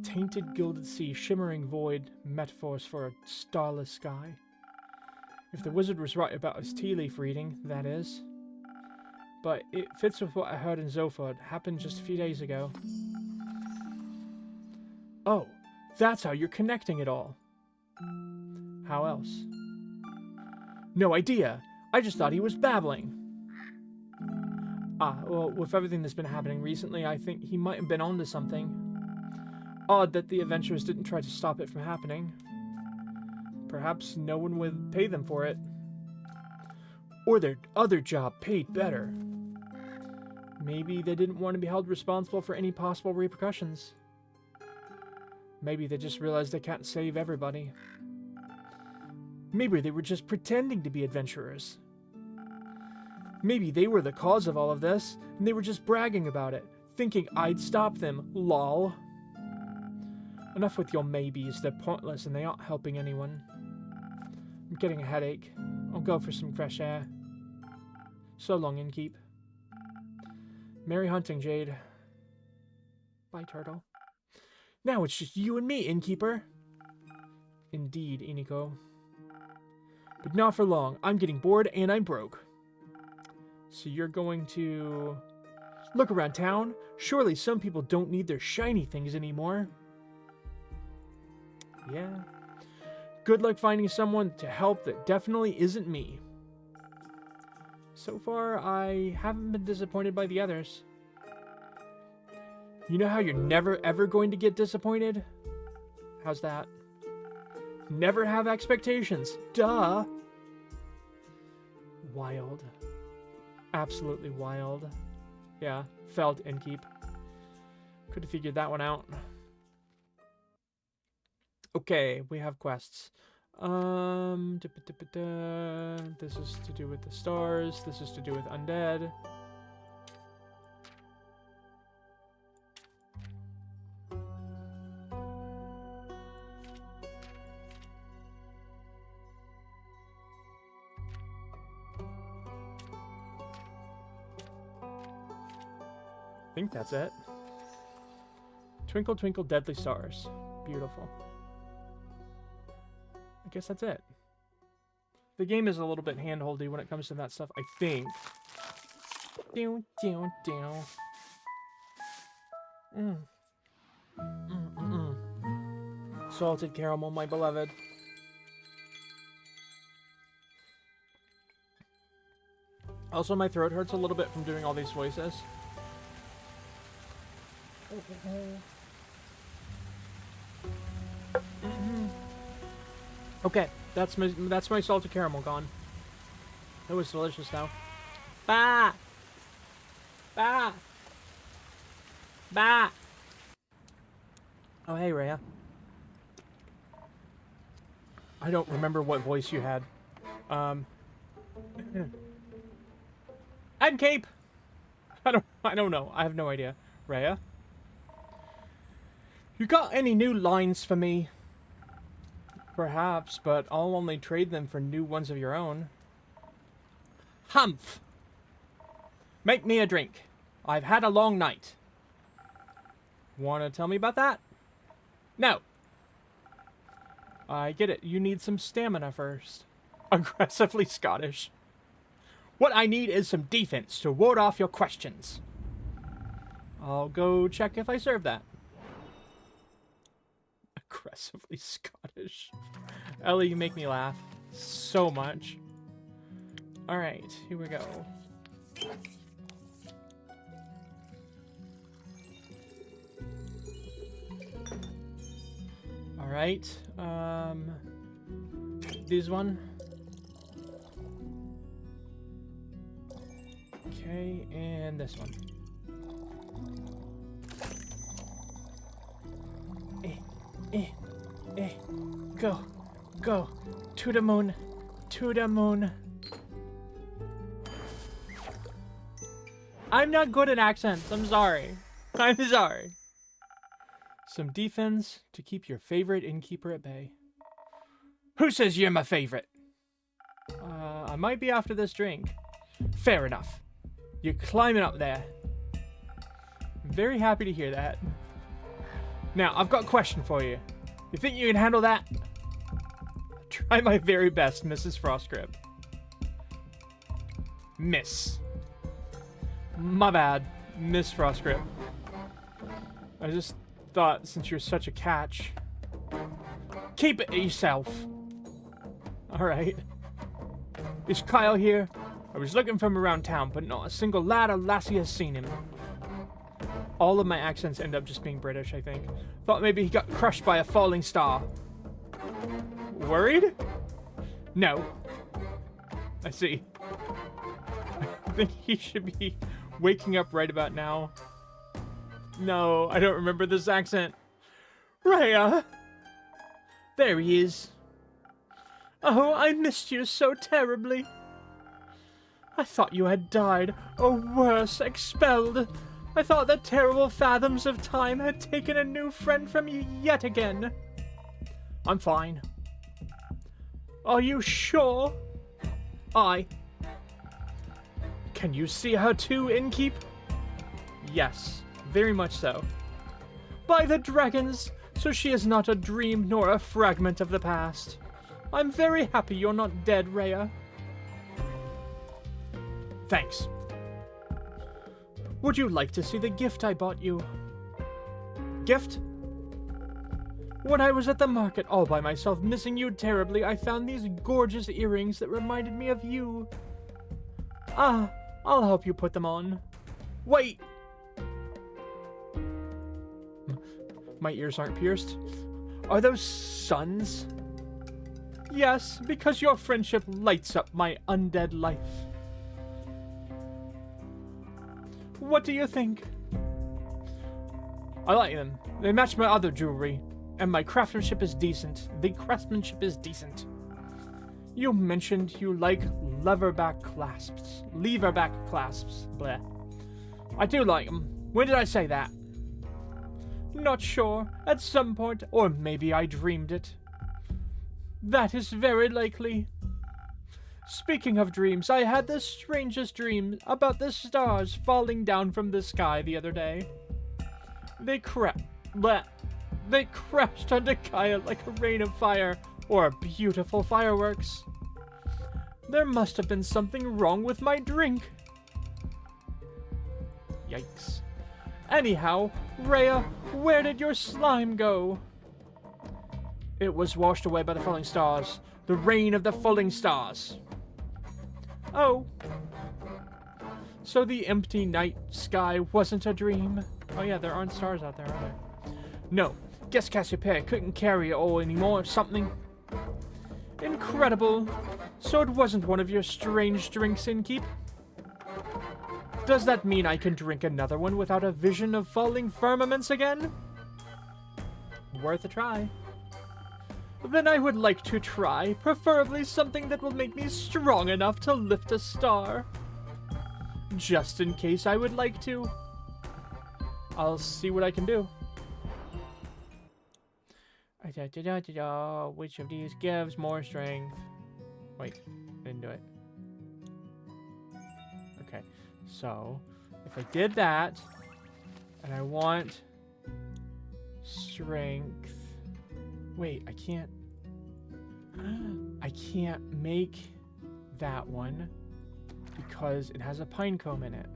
Tainted gilded sea, shimmering void, metaphors for a starless sky. If the wizard was right about his tea leaf reading, that is. But it fits with what I heard in Zophod. Happened just a few days ago. Oh, that's how you're connecting it all. How else? No idea. I just thought he was babbling. Well, with everything that's been happening recently, I think he might have been onto something. Odd that the adventurers didn't try to stop it from happening. Perhaps no one would pay them for it. Or their other job paid better. Maybe they didn't want to be held responsible for any possible repercussions. Maybe they just realized they can't save everybody. Maybe they were just pretending to be adventurers. Maybe they were the cause of all of this, and they were just bragging about it, thinking I'd stop them, lol. Enough with your maybes, they're pointless and they aren't helping anyone. I'm getting a headache. I'll go for some fresh air. So long, innkeep. Merry hunting, Jade. Bye, turtle. Now it's just you and me, innkeeper. Indeed, Iniko. But not for long. I'm getting bored and I'm broke. So you're going to look around town? Surely some people don't need their shiny things anymore. Yeah. Good luck finding someone to help that definitely isn't me. So far, I haven't been disappointed by the others. You know how you're never ever going to get disappointed? How's that? Never have expectations. Duh. Wild. Absolutely wild. Yeah, felt innkeep. Could have figured that one out. Okay, we have quests. This is to do with the stars. This is to do with undead. I think that's it. Twinkle, twinkle, deadly stars. Beautiful. I guess that's it. The game is a little bit hand-holdy when it comes to that stuff, I think. Down, down, down. Salted caramel, my beloved. Also, my throat hurts a little bit from doing all these voices. Okay, that's my salted caramel gone. It was delicious though. Bah! Bah! Bah! Oh hey, Rhea. I don't remember what voice you had. I'm Cape! I don't know. I have no idea. Rhea? You got any new lines for me? Perhaps, but I'll only trade them for new ones of your own. Humph! Make me a drink. I've had a long night. Want to tell me about that? No. I get it. You need some stamina first. Aggressively Scottish. What I need is some defense to ward off your questions. I'll go check if I serve that. Aggressively Scottish. Ellie, you make me laugh so much. Alright, here we go. Alright, this one. Okay, and this one. Go, go, to the moon, to the moon. I'm not good at accents. I'm sorry. I'm sorry. Some defense to keep your favorite innkeeper at bay. Who says you're my favorite? I might be after this drink. Fair enough. You're climbing up there. I'm very happy to hear that. Now, I've got a question for you. You think you can handle that? I'll try my very best, Mrs. Frostgrip. Miss. My bad, Miss Frostgrip. I just thought, since you're such a catch, keep it to yourself. Alright. Is Kyle here? I was looking for him around town, but not a single lad or lassie has seen him. All of my accents end up just being British, I think. Thought maybe he got crushed by a falling star. Worried? No. I see. I think he should be waking up right about now. No, I don't remember this accent. Rhea! There he is. Oh, I missed you so terribly. I thought you had died, or worse, expelled. I thought the terrible fathoms of time had taken a new friend from you yet again. I'm fine. Are you sure? Aye. Can you see her too, innkeep? Yes, very much so. By the dragons, so she is not a dream nor a fragment of the past. I'm very happy you're not dead, Rhea. Thanks. Would you like to see the gift I bought you? Gift? When I was at the market all by myself, missing you terribly, I found these gorgeous earrings that reminded me of you. Ah, I'll help you put them on. Wait! My ears aren't pierced. Are those suns? Yes, because your friendship lights up my undead life. What do you think? I like them. They match my other jewelry, and my craftsmanship is decent. You mentioned you like leverback clasps. Bleh. I do like them. When did I say that? Not sure. At some point, or maybe I dreamed it. That is very likely. Speaking of dreams, I had the strangest dream about the stars falling down from the sky the other day. They crashed onto Kaya like a rain of fire, or beautiful fireworks. There must have been something wrong with my drink. Yikes. Anyhow, Rhea, where did your slime go? It was washed away by the falling stars. The rain of the falling stars. Oh. So the empty night sky wasn't a dream? Oh yeah, there aren't stars out there, are there? No. Guess Cassiopeia couldn't carry it all anymore or something. Incredible. So it wasn't one of your strange drinks, innkeep? Does that mean I can drink another one without a vision of falling firmaments again? Worth a try. Then I would like to try, preferably something that will make me strong enough to lift a star. Just in case I would like to. I'll see what I can do. Which of these gives more strength? Wait, didn't do it. Okay, so if I did that, and I want strength. Wait, I can't make that one because it has a pine cone in it.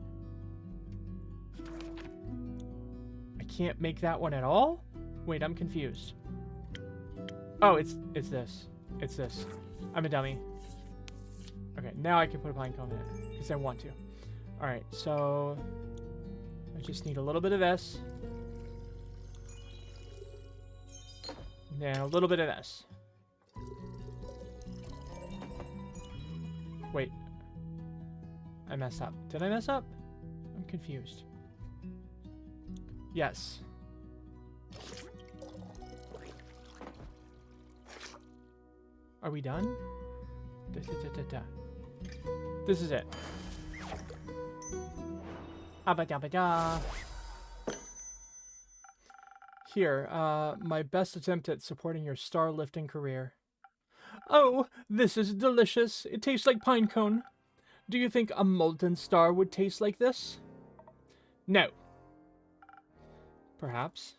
I can't make that one at all? Wait, I'm confused. Oh, it's this. It's this. I'm a dummy. Okay, now I can put a pine cone in it because I want to. Alright, so I just need a little bit of this. And a little bit of this. Wait. I messed up. Did I mess up? I'm confused. Yes. Are we done? This is it. Abba-dabba-da. Here, my best attempt at supporting your star lifting career. Oh, this is delicious. It tastes like pine cone. Do you think a molten star would taste like this? No. Perhaps.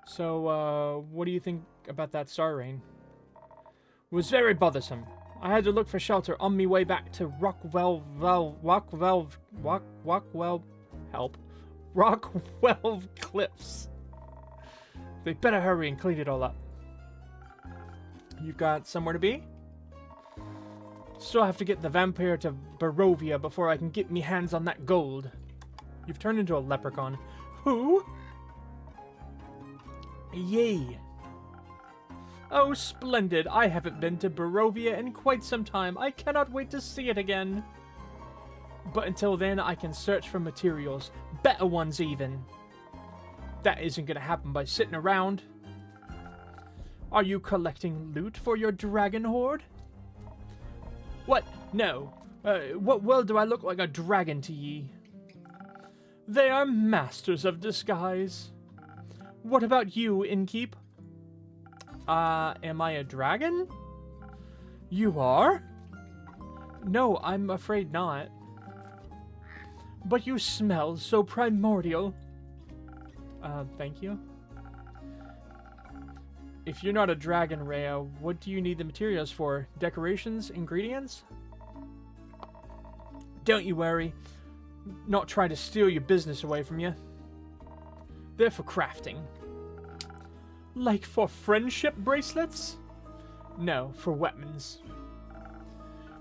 So, what do you think about that star rain? It was very bothersome. I had to look for shelter on me way back to Rockwell, Rockwell Cliffs. They better hurry and clean it all up. You've got somewhere to be? Still have to get the vampire to Barovia before I can get me hands on that gold. You've turned into a leprechaun. Who? Yay. Oh, splendid. I haven't been to Barovia in quite some time. I cannot wait to see it again. But until then, I can search for materials. Better ones, even. That isn't going to happen by sitting around. Are you collecting loot for your dragon horde? What? No. What world do I look like a dragon to ye? They are masters of disguise. What about you, innkeep? Am I a dragon? You are? No, I'm afraid not. But you smell so primordial. Thank you. If you're not a dragon, Rhea, what do you need the materials for? Decorations? Ingredients? Don't you worry. Not trying to steal your business away from you. They're for crafting. Like for friendship bracelets? No, for weapons.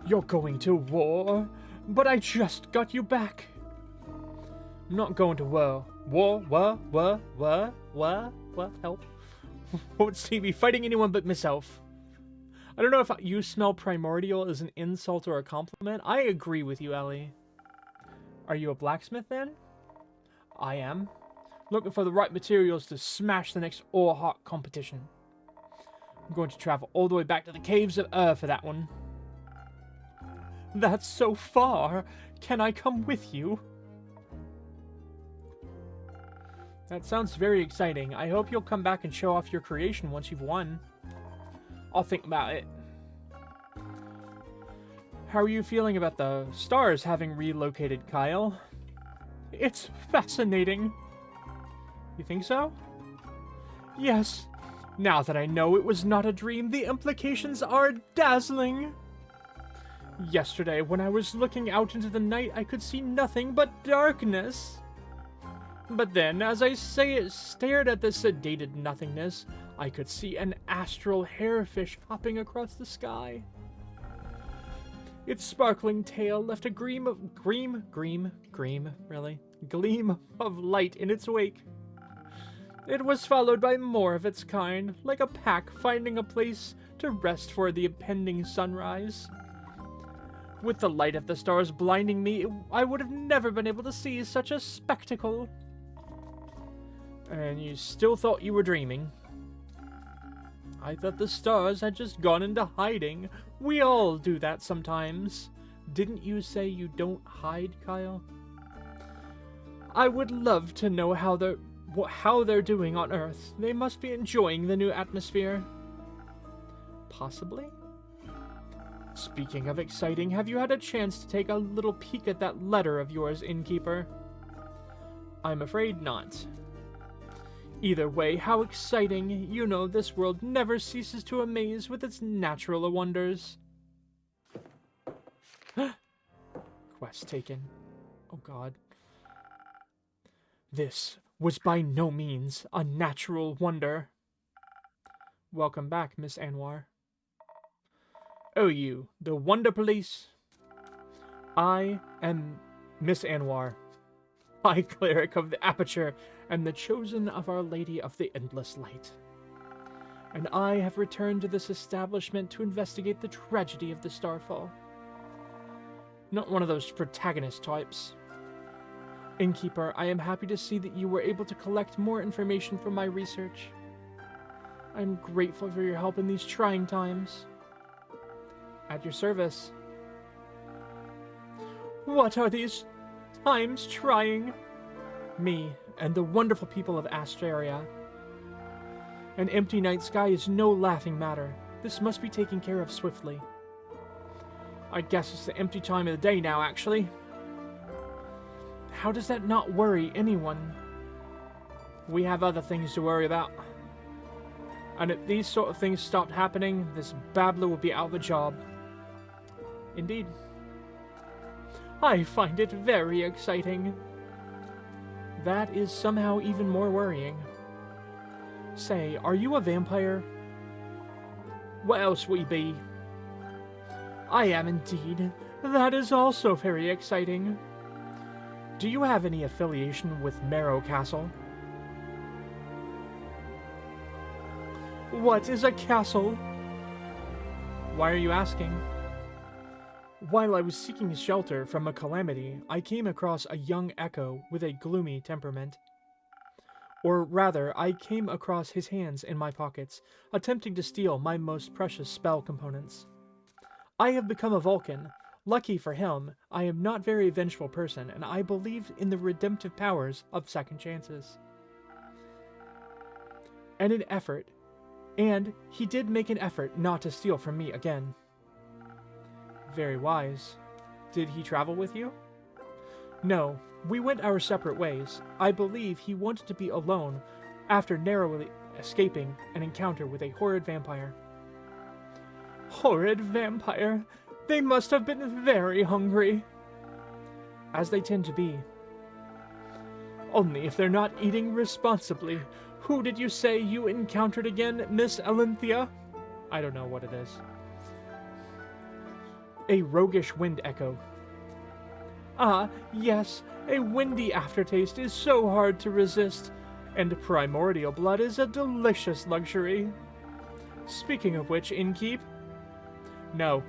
You're going to war, but I just got you back. I'm not going to war. Help. Won't see me fighting anyone but myself. I don't know if you smell primordial is an insult or a compliment. I agree with you, Ellie. Are you a blacksmith then? I am. Looking for the right materials to smash the next ore-hawk competition. I'm going to travel all the way back to the caves of Ur for that one. That's so far. Can I come with you? That sounds very exciting. I hope you'll come back and show off your creation once you've won. I'll think about it. How are you feeling about the stars having relocated, Kyle? It's fascinating. You think so? Yes. Now that I know it was not a dream, the implications are dazzling. Yesterday, when I was looking out into the night, I could see nothing but darkness. But then, as I stared at the sedated nothingness, I could see an astral hairfish hopping across the sky. Its sparkling tail left a gleam of light in its wake. It was followed by more of its kind, like a pack finding a place to rest for the impending sunrise. With the light of the stars blinding me, I would have never been able to see such a spectacle. And you still thought you were dreaming? I thought the stars had just gone into hiding. We all do that sometimes. Didn't you say you don't hide, Kyle? I would love to know how they're doing on Earth. They must be enjoying the new atmosphere. Possibly? Speaking of exciting, have you had a chance to take a little peek at that letter of yours, innkeeper? I'm afraid not. Either way, how exciting. You know this world never ceases to amaze with its natural wonders. Quest taken. Oh god. This was by no means a natural wonder. Welcome back, Miss Anwar. Oh, you, the Wonder Police? I am Miss Anwar, High Cleric of the Aperture and the chosen of Our Lady of the Endless Light. And I have returned to this establishment to investigate the tragedy of the Starfall. Not one of those protagonist types. Innkeeper, I am happy to see that you were able to collect more information from my research. I am grateful for your help in these trying times. At your service. What are these times trying. Me and the wonderful people of Asteria. An empty night sky is no laughing matter. This must be taken care of swiftly. I guess it's the empty time of the day now, actually. How does that not worry anyone? We have other things to worry about. And if these sort of things stopped happening, this babbler would be out of a job. Indeed. I find it very exciting. That is somehow even more worrying. Say, are you a vampire? What else would he be? I am indeed. That is also very exciting. Do you have any affiliation with Marrow Castle? What is a castle? Why are you asking? While I was seeking shelter from a calamity, I came across a young echo with a gloomy temperament. Or rather, I came across his hands in my pockets, attempting to steal my most precious spell components. I have become a Vulcan. Lucky for him, I am not a very vengeful person, and I believe in the redemptive powers of second chances. And he did make an effort not to steal from me again. Very wise. Did he travel with you? No, we went our separate ways. I believe he wanted to be alone after narrowly escaping an encounter with a horrid vampire. Horrid vampire! They must have been very hungry. As they tend to be. Only if they're not eating responsibly. Who did you say you encountered again, Miss Elenthia? I don't know what it is. A roguish wind echo. Ah, yes, a windy aftertaste is so hard to resist, and primordial blood is a delicious luxury. Speaking of which, innkeep? No.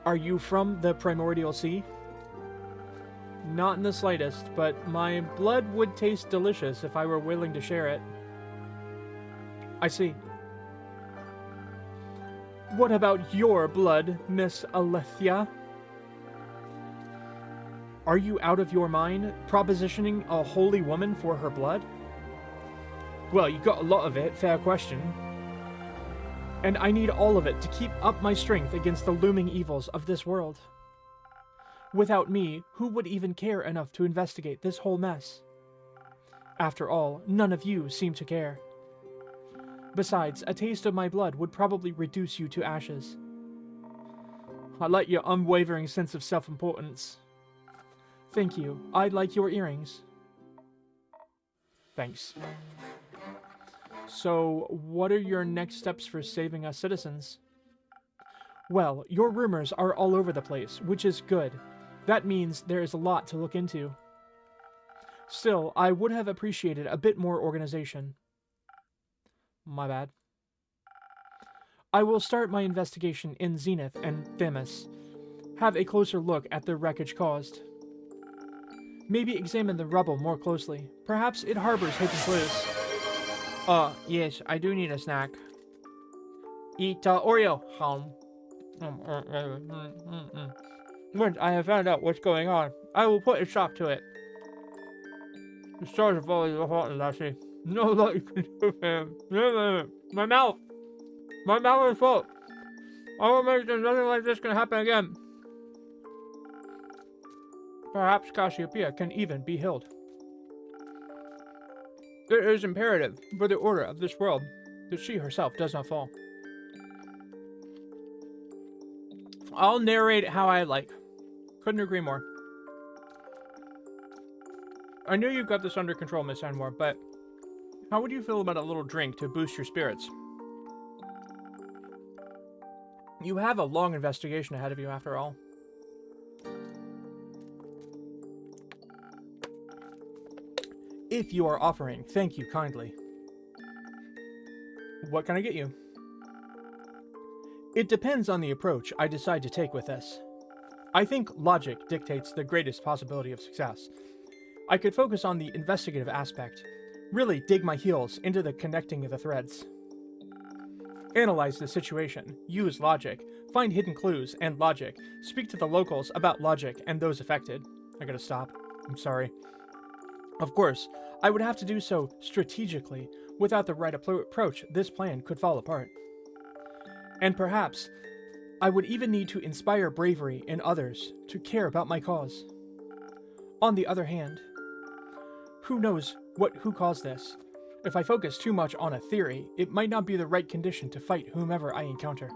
Are you from the primordial sea? Not in the slightest, but my blood would taste delicious if I were willing to share it. I see. What about your blood, Miss Alethea? Are you out of your mind, propositioning a holy woman for her blood? Well, you got a lot of it, fair question. And I need all of it to keep up my strength against the looming evils of this world. Without me, who would even care enough to investigate this whole mess? After all, none of you seem to care. Besides, a taste of my blood would probably reduce you to ashes. I like your unwavering sense of self-importance. Thank you. I like your earrings. Thanks. So, what are your next steps for saving us citizens? Well, your rumors are all over the place, which is good. That means there is a lot to look into. Still, I would have appreciated a bit more organization. My bad. I will start my investigation in Zenith and Themis. Have a closer look at the wreckage caused. Maybe examine the rubble more closely. Perhaps it harbors hidden clues. Yes, I do need a snack. Eat Oreo. When I have found out what's going on, I will put a stop to it. The stars have always hot, Lassie. No lot you can do for him. My mouth! My mouth is full! I will make sure nothing like this can happen again. Perhaps Cassiopeia can even be healed. It is imperative for the order of this world that she herself does not fall. I'll narrate how I like. Couldn't agree more. I knew you got this under control, Miss Anwar, but how would you feel about a little drink to boost your spirits? You have a long investigation ahead of you, after all. If you are offering, thank you kindly. What can I get you? It depends on the approach I decide to take with this. I think logic dictates the greatest possibility of success. I could focus on the investigative aspect, really dig my heels into the connecting of the threads. Analyze the situation, use logic, find hidden clues and logic, speak to the locals about logic and those affected. I gotta stop. I'm sorry. Of course, I would have to do so strategically. Without the right approach, this plan could fall apart. And perhaps, I would even need to inspire bravery in others to care about my cause. On the other hand, who knows who caused this? If I focus too much on a theory, it might not be the right condition to fight whomever I encounter.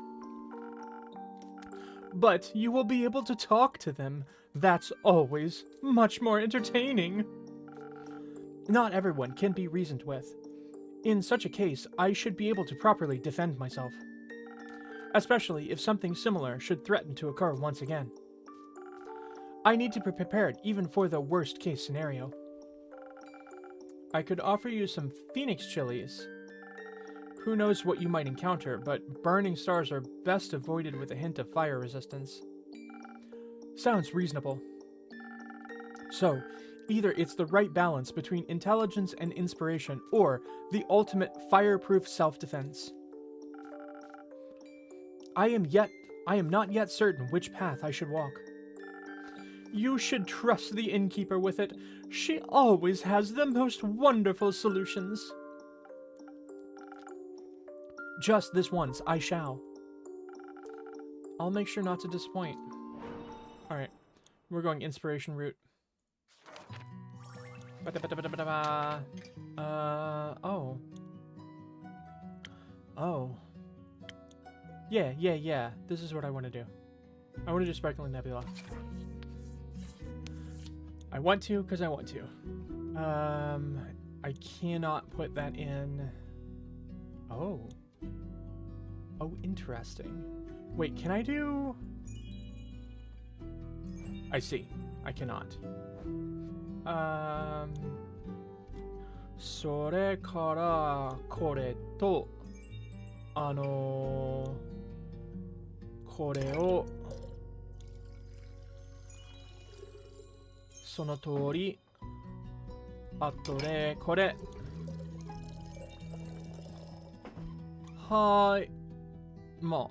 But you will be able to talk to them. That's always much more entertaining. Not everyone can be reasoned with. In such a case, I should be able to properly defend myself. Especially if something similar should threaten to occur once again. I need to be prepared even for the worst case scenario. I could offer you some phoenix chilies. Who knows what you might encounter, but burning stars are best avoided with a hint of fire resistance. Sounds reasonable. So, either it's the right balance between intelligence and inspiration, or the ultimate fireproof self-defense. I am not yet certain which path I should walk. You should trust the innkeeper with it. She always has the most wonderful solutions. Just this once, I shall. I'll make sure not to disappoint. Alright, we're going inspiration route. Oh. Oh. Yeah. This is what I want to do. I want to do Sparkling Nebula. I want to because I want to. I cannot put that in. Oh. Oh, interesting. Wait, can I do... I see. I cannot. それからこれとこれをその通りあとでこれはーいまあ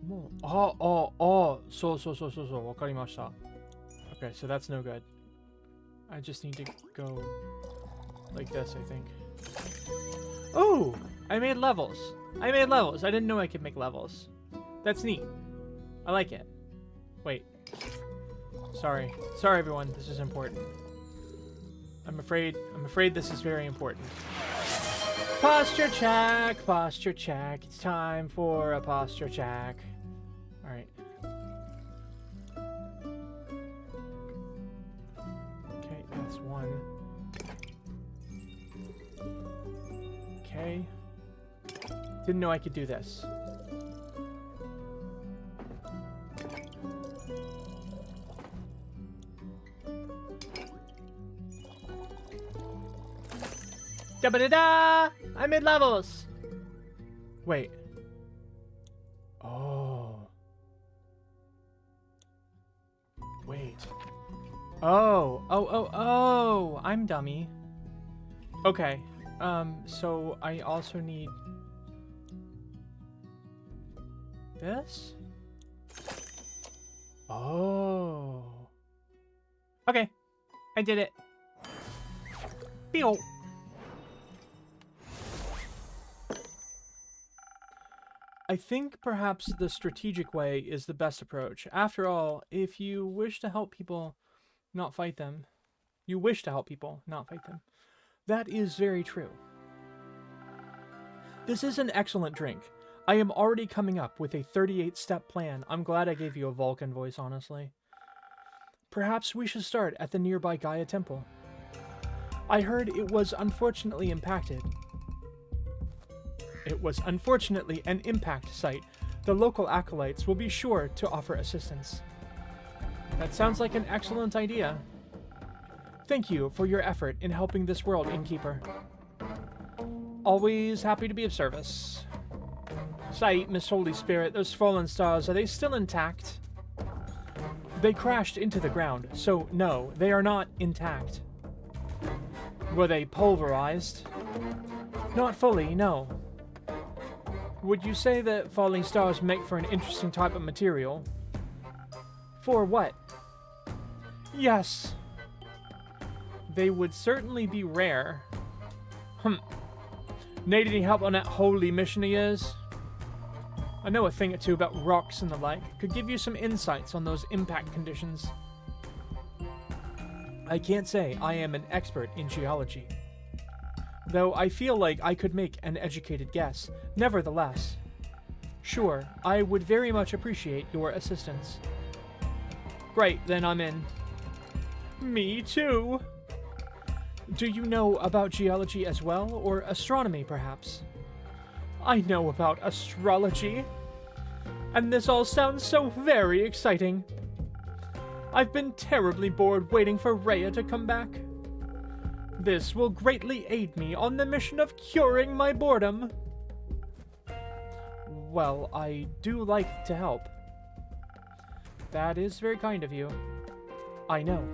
もうそうわかりました Okay, so that's no good. I just need to go like this, I think. Oh! I made levels. I didn't know I could make levels. That's neat. I like it. Wait. Sorry, everyone. This is important. I'm afraid this is very important. Posture check. It's time for a posture check. All right. Okay, that's one. Okay. Didn't know I could do this. Da-ba-da-da! I made levels! Wait. Oh. Wait. Oh! I'm dummy. Okay. So I also need... this? Oh. Okay. I did it. Pew! I think perhaps the strategic way is the best approach. After all, if you wish to help people, not fight them. You wish to help people, not fight them. That is very true. This is an excellent drink. I am already coming up with a 38-step plan. I'm glad I gave you a Vulcan voice, honestly. Perhaps we should start at the nearby Gaia Temple. I heard it was unfortunately impacted. It was unfortunately an impact site. The local acolytes will be sure to offer assistance. That sounds like an excellent idea. Thank you for your effort in helping this world, Innkeeper. Always happy to be of service. Site, Miss Holy Spirit, those fallen stars, are they still intact? They crashed into the ground, so no, they are not intact. Were they pulverized? Not fully, no. Would you say that falling stars make for an interesting type of material? For what? Yes. They would certainly be rare. Need any help on that holy mission of yours? I know a thing or two about rocks and the like. Could give you some insights on those impact conditions. I can't say I am an expert in geology, though I feel like I could make an educated guess. Nevertheless, sure, I would very much appreciate your assistance. Great, then I'm in. Me too. Do you know about geology as well, or astronomy perhaps? I know about astrology, and this all sounds so very exciting. I've been terribly bored waiting for Rhea to come back. This will greatly aid me on the mission of curing my boredom. Well, I do like to help. That is very kind of you. I know.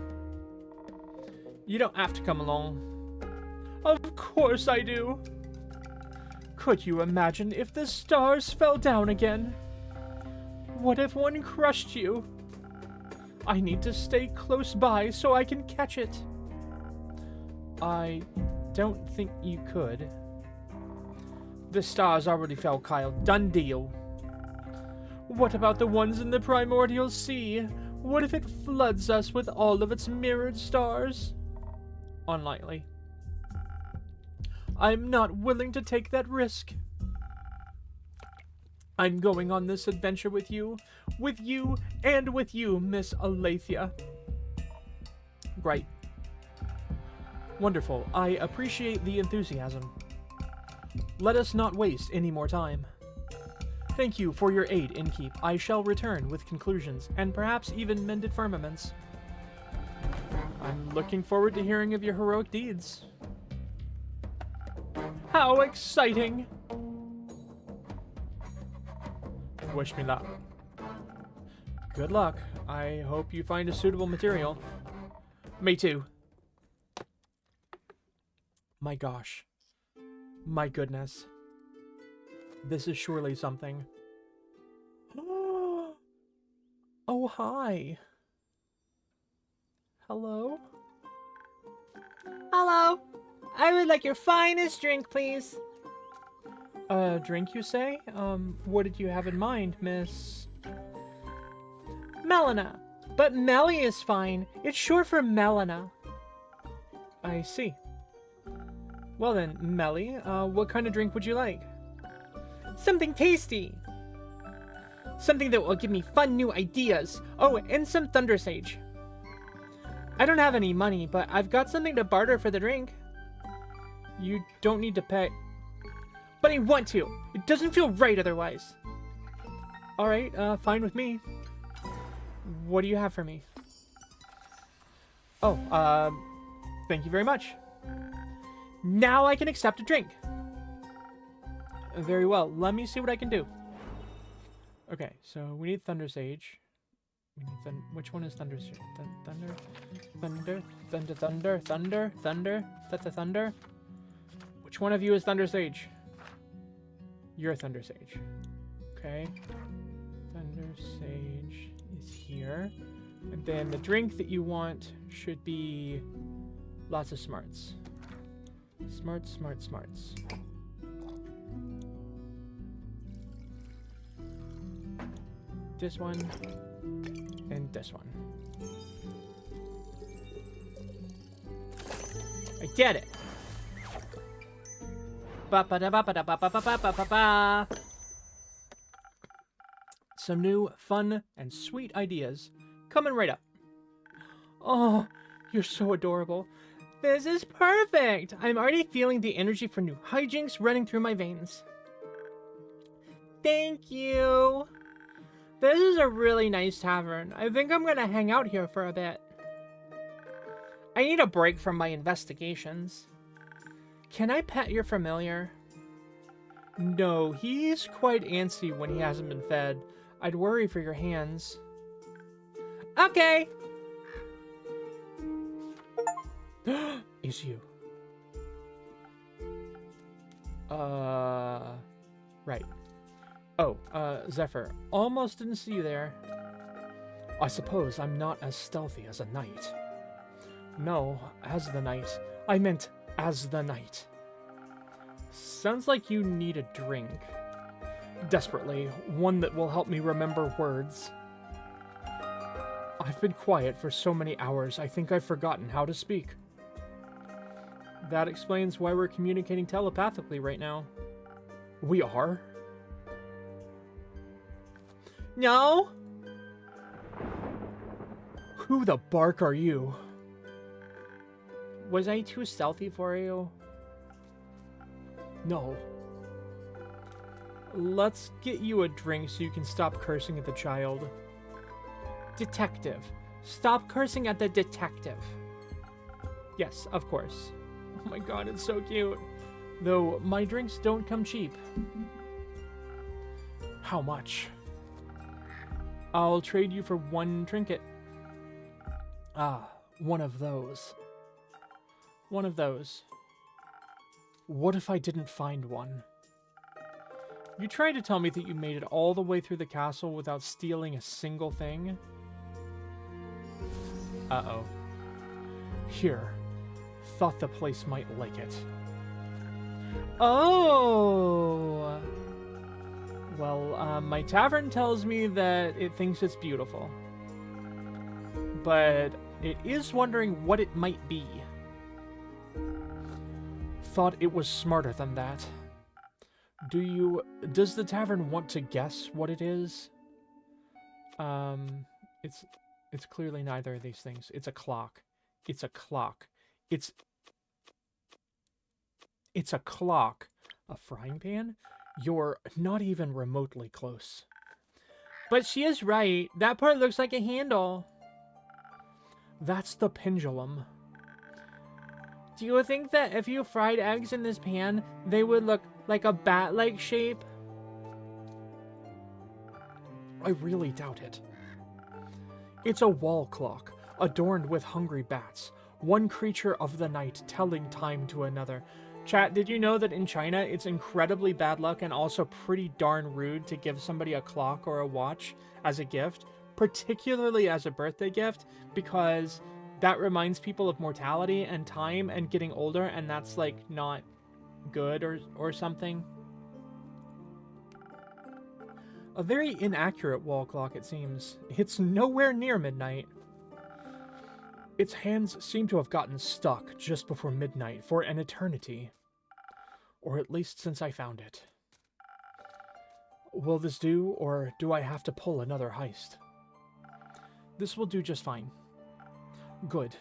You don't have to come along. Of course I do. Could you imagine if the stars fell down again? What if one crushed you? I need to stay close by so I can catch it. I don't think you could. The stars already fell, Kyle. Done deal. What about the ones in the primordial sea? What if it floods us with all of its mirrored stars? Unlikely. I'm not willing to take that risk. I'm going on this adventure with you, and with you, Miss Alethea. Great. Wonderful. I appreciate the enthusiasm. Let us not waste any more time. Thank you for your aid, Innkeep. I shall return with conclusions, and perhaps even mended firmaments. I'm looking forward to hearing of your heroic deeds. How exciting! Wish me luck. Good luck. I hope you find a suitable material. Me too. My gosh. My goodness. This is surely something. Oh, hi. Hello? Hello. I would like your finest drink, please. Drink, you say? What did you have in mind, Miss? Melina. But Melly is fine. It's short for Melina. I see. Well then, Melly, what kind of drink would you like? Something tasty. Something that will give me fun new ideas. Oh, and some Thunder Sage. I don't have any money, but I've got something to barter for the drink. You don't need to pay. But I want to. It doesn't feel right otherwise. Alright, fine with me. What do you have for me? Oh, thank you very much. Now I can accept a drink. Very well. Let me see what I can do. Okay, so we need Thunder Sage. We need which one is Thunder Sage? Thunder. Which one of you is Thunder Sage? You're Thunder Sage. Okay. Thunder Sage is here. And then the drink that you want should be lots of smarts. Smarts. This one and this one. I get it. Some new, fun, and sweet ideas coming right up. Oh, you're so adorable. This is perfect. I'm already feeling the energy for new hijinks running through my veins. Thank you. This is a really nice tavern. I think I'm gonna hang out here for a bit. I need a break from my investigations. Can I pet your familiar? No, he's quite antsy when he hasn't been fed. I'd worry for your hands. Okay. It's you. Right. Oh, Zephyr. Almost didn't see you there. I suppose I'm not as stealthy as a knight. No, as the knight. I meant as the knight. Sounds like you need a drink. Desperately, one that will help me remember words. I've been quiet for so many hours, I think I've forgotten how to speak. That explains why we're communicating telepathically right now. We are? No? Who the bark are you? Was I too stealthy for you? No. Let's get you a drink so you can stop cursing at the child. Detective. Stop cursing at the detective. Yes, of course. Oh my god, it's so cute. Though my drinks don't come cheap. How much? I'll trade you for one trinket. Ah, one of those. One of those. What if I didn't find one? You tried to tell me that you made it all the way through the castle without stealing a single thing? Uh-oh. Here. Thought the place might like it. Oh! Well, my tavern tells me that it thinks it's beautiful. But it is wondering what it might be. Thought it was smarter than that. Does the tavern want to guess what it is? It's clearly neither of these things. It's a clock. It's a clock. It's a clock. A frying pan? You're not even remotely close. But she is right. That part looks like a handle. That's the pendulum. Do you think that if you fried eggs in this pan, they would look like a bat-like shape? I really doubt it. It's a wall clock, adorned with hungry bats, one creature of the night telling time to another. Chat, did you know that in China, it's incredibly bad luck and also pretty darn rude to give somebody a clock or a watch as a gift, particularly as a birthday gift, because that reminds people of mortality and time and getting older, and that's, like, not good or something. A very inaccurate wall clock, it seems. It's nowhere near midnight. Its hands seem to have gotten stuck just before midnight for an eternity. Or at least since I found it. Will this do, or do I have to pull another heist? This will do just fine. Good.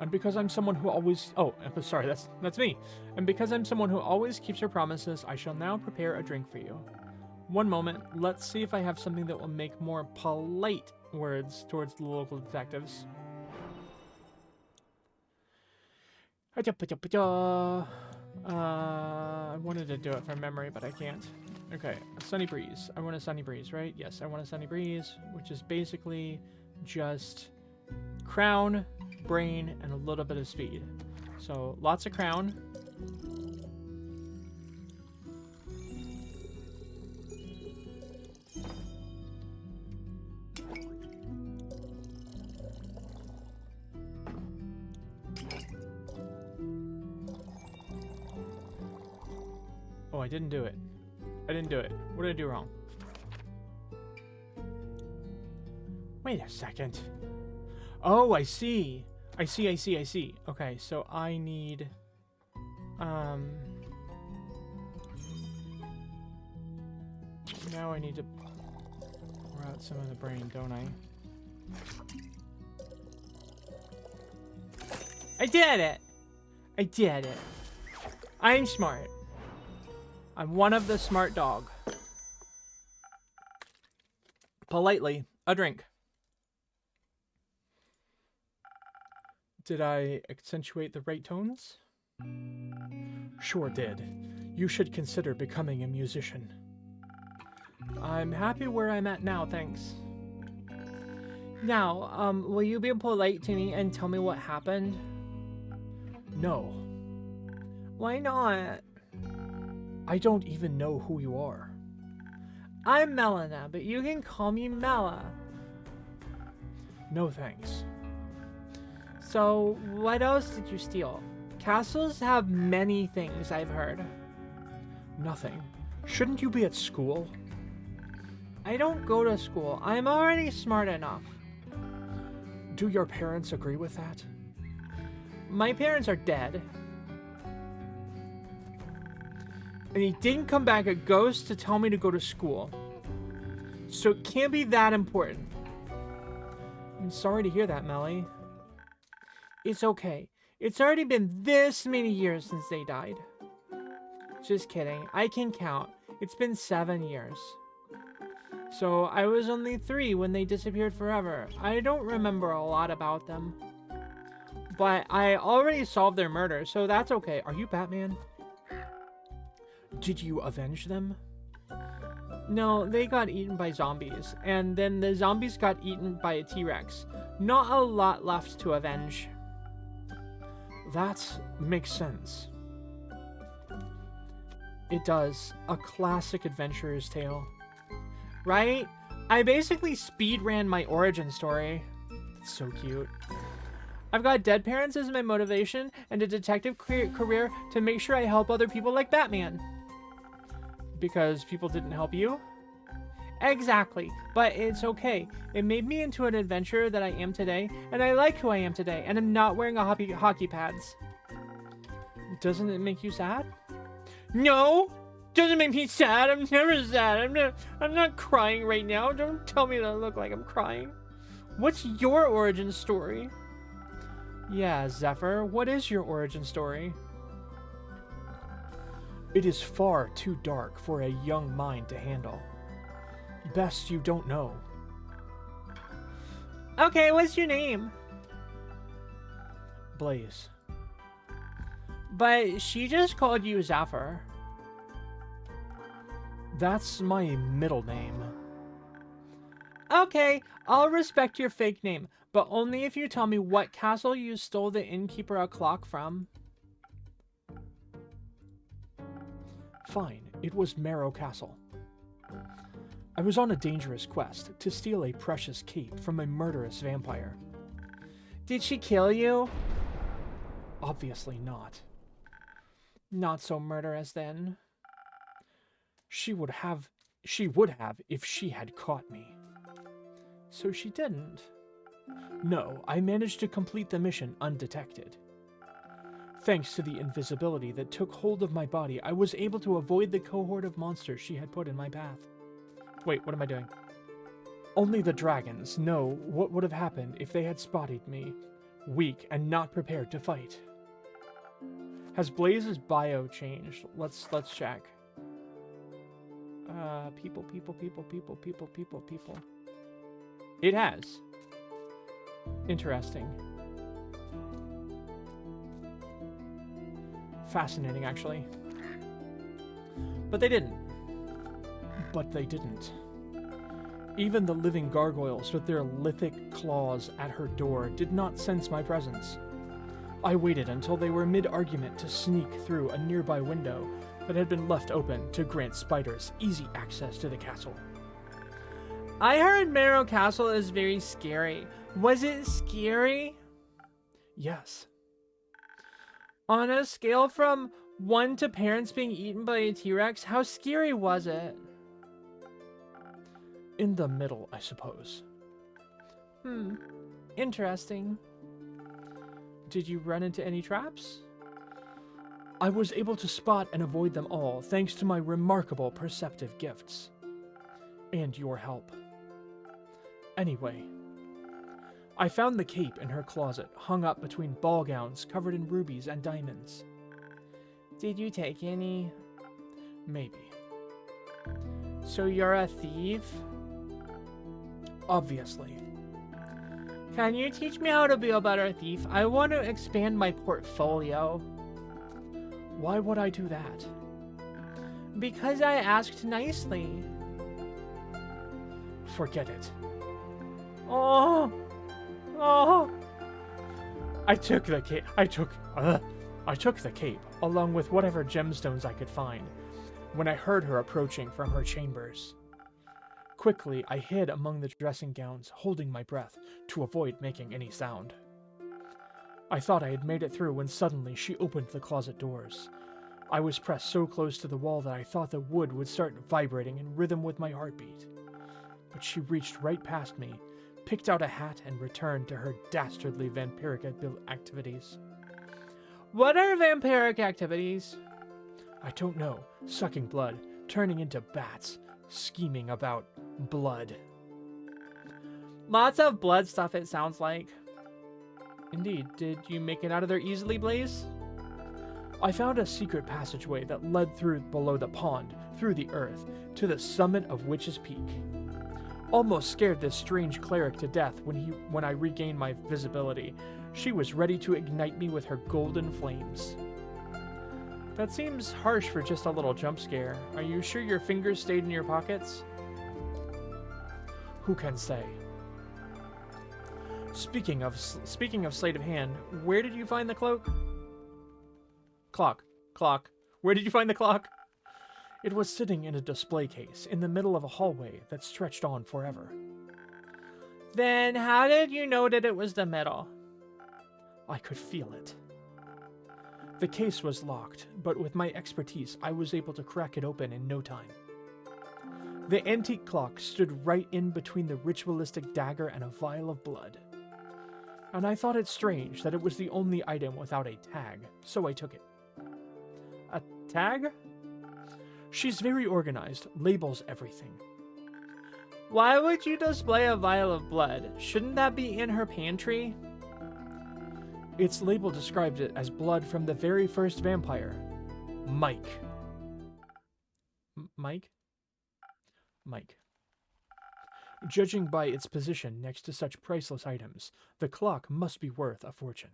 And because I'm someone who always... Oh, sorry, that's me. And because I'm someone who always keeps her promises, I shall now prepare a drink for you. One moment, let's see if I have something that will make more polite words towards the local detectives. I wanted to do it from memory, but I can't. Okay, a sunny breeze. I want a sunny breeze, right? Yes, I want a sunny breeze, which is basically just crown, brain, and a little bit of speed. So, lots of crown. Oh, I didn't do it. I didn't do it. What did I do wrong? Wait a second. Oh, I see. I see. Okay, so I need... Now I need to pour out some of the brain, don't I? I did it! I did it. I'm smart. I'm one of the smart dog. Politely, a drink. Did I accentuate the right tones? Sure did. You should consider becoming a musician. I'm happy where I'm at now, thanks. Now, will you be polite to me and tell me what happened? No. Why not? I don't even know who you are. I'm Melina, but you can call me Mela. No thanks. So, what else did you steal? Castles have many things, I've heard. Nothing. Shouldn't you be at school? I don't go to school. I'm already smart enough. Do your parents agree with that? My parents are dead. And he didn't come back a ghost to tell me to go to school. So it can't be that important. I'm sorry to hear that, Melly. It's okay. It's already been this many years since they died. Just kidding. I can count. It's been 7 years. So I was only 3 when they disappeared forever. I don't remember a lot about them. But I already solved their murder, so that's okay. Are you Batman? Did you avenge them? No, they got eaten by zombies. And then the zombies got eaten by a T-Rex. Not a lot left to avenge. That makes sense. It does. A classic adventurer's tale. Right? I basically speedran my origin story. It's so cute. I've got dead parents as my motivation and a detective career to make sure I help other people like Batman. Because people didn't help you? Exactly, but it's okay. It made me into an adventurer that I am today, and I like who I am today, and I'm not wearing hockey pads. Doesn't it make you sad? No! Doesn't make me sad. I'm never sad. I'm not crying right now. Don't tell me that I look like I'm crying. What's your origin story? Yeah, Zephyr, what is your origin story? It is far too dark for a young mind to handle. Best you don't know. Okay, what's your name? Blaze. But she just called you Zephyr. That's my middle name. Okay, I'll respect your fake name, but only if you tell me what castle you stole the innkeeper a clock from. Fine, it was Marrow Castle. I was on a dangerous quest to steal a precious cape from a murderous vampire. Did she kill you? Obviously not. Not so murderous then. She would have if she had caught me. So she didn't. No, I managed to complete the mission undetected. Thanks to the invisibility that took hold of my body, I was able to avoid the cohort of monsters she had put in my path. Wait, what am I doing? Only the dragons know what would have happened if they had spotted me, weak and not prepared to fight. Has Blaze's bio changed? Let's check. People. It has. Interesting. Fascinating, actually. But they didn't. Even the living gargoyles with their lithic claws at her door did not sense my presence. I waited until they were mid-argument to sneak through a nearby window that had been left open to grant spiders easy access to the castle. I heard Marrow Castle is very scary. Was it scary? Yes. On a scale from 1 to parents being eaten by a T-Rex, how scary was it? In the middle, I suppose. Interesting. Did you run into any traps? I was able to spot and avoid them all thanks to my remarkable perceptive gifts. And your help. Anyway, I found the cape in her closet, hung up between ball gowns covered in rubies and diamonds. Did you take any? Maybe. So you're a thief? Obviously. Can you teach me how to be a better thief? I want to expand my portfolio. Why would I do that? Because I asked nicely. Forget it. Oh! I took the cape. I took the cape, along with whatever gemstones I could find. when I heard her approaching from her chambers. Quickly, I hid among the dressing gowns, holding my breath to avoid making any sound. I thought I had made it through when suddenly she opened the closet doors. I was pressed so close to the wall that I thought the wood would start vibrating in rhythm with my heartbeat. But she reached right past me, picked out a hat, and returned to her dastardly vampiric activities. What are vampiric activities? I don't know. Sucking blood, turning into bats, scheming about blood. Lots of blood stuff, it sounds like. Indeed, did you make it out of there easily, Blaze? I found a secret passageway that led through below the pond, through the earth, to the summit of Witch's Peak. Almost scared this strange cleric to death when I regained my visibility. She was ready to ignite me with her golden flames. That seems harsh for just a little jump scare. Are you sure your fingers stayed in your pockets? Who can say? Speaking of sleight of hand, where did you find the cloak? Clock. Where did you find the clock? It was sitting in a display case in the middle of a hallway that stretched on forever. Then how did you know that it was the middle? I could feel it. The case was locked, but with my expertise, I was able to crack it open in no time. The antique clock stood right in between the ritualistic dagger and a vial of blood. And I thought it strange that it was the only item without a tag, so I took it. A tag? She's very organized, labels everything. Why would you display a vial of blood? Shouldn't that be in her pantry? Its label described it as blood from the very first vampire, Mike. Mike? Judging by its position next to such priceless items, the clock must be worth a fortune.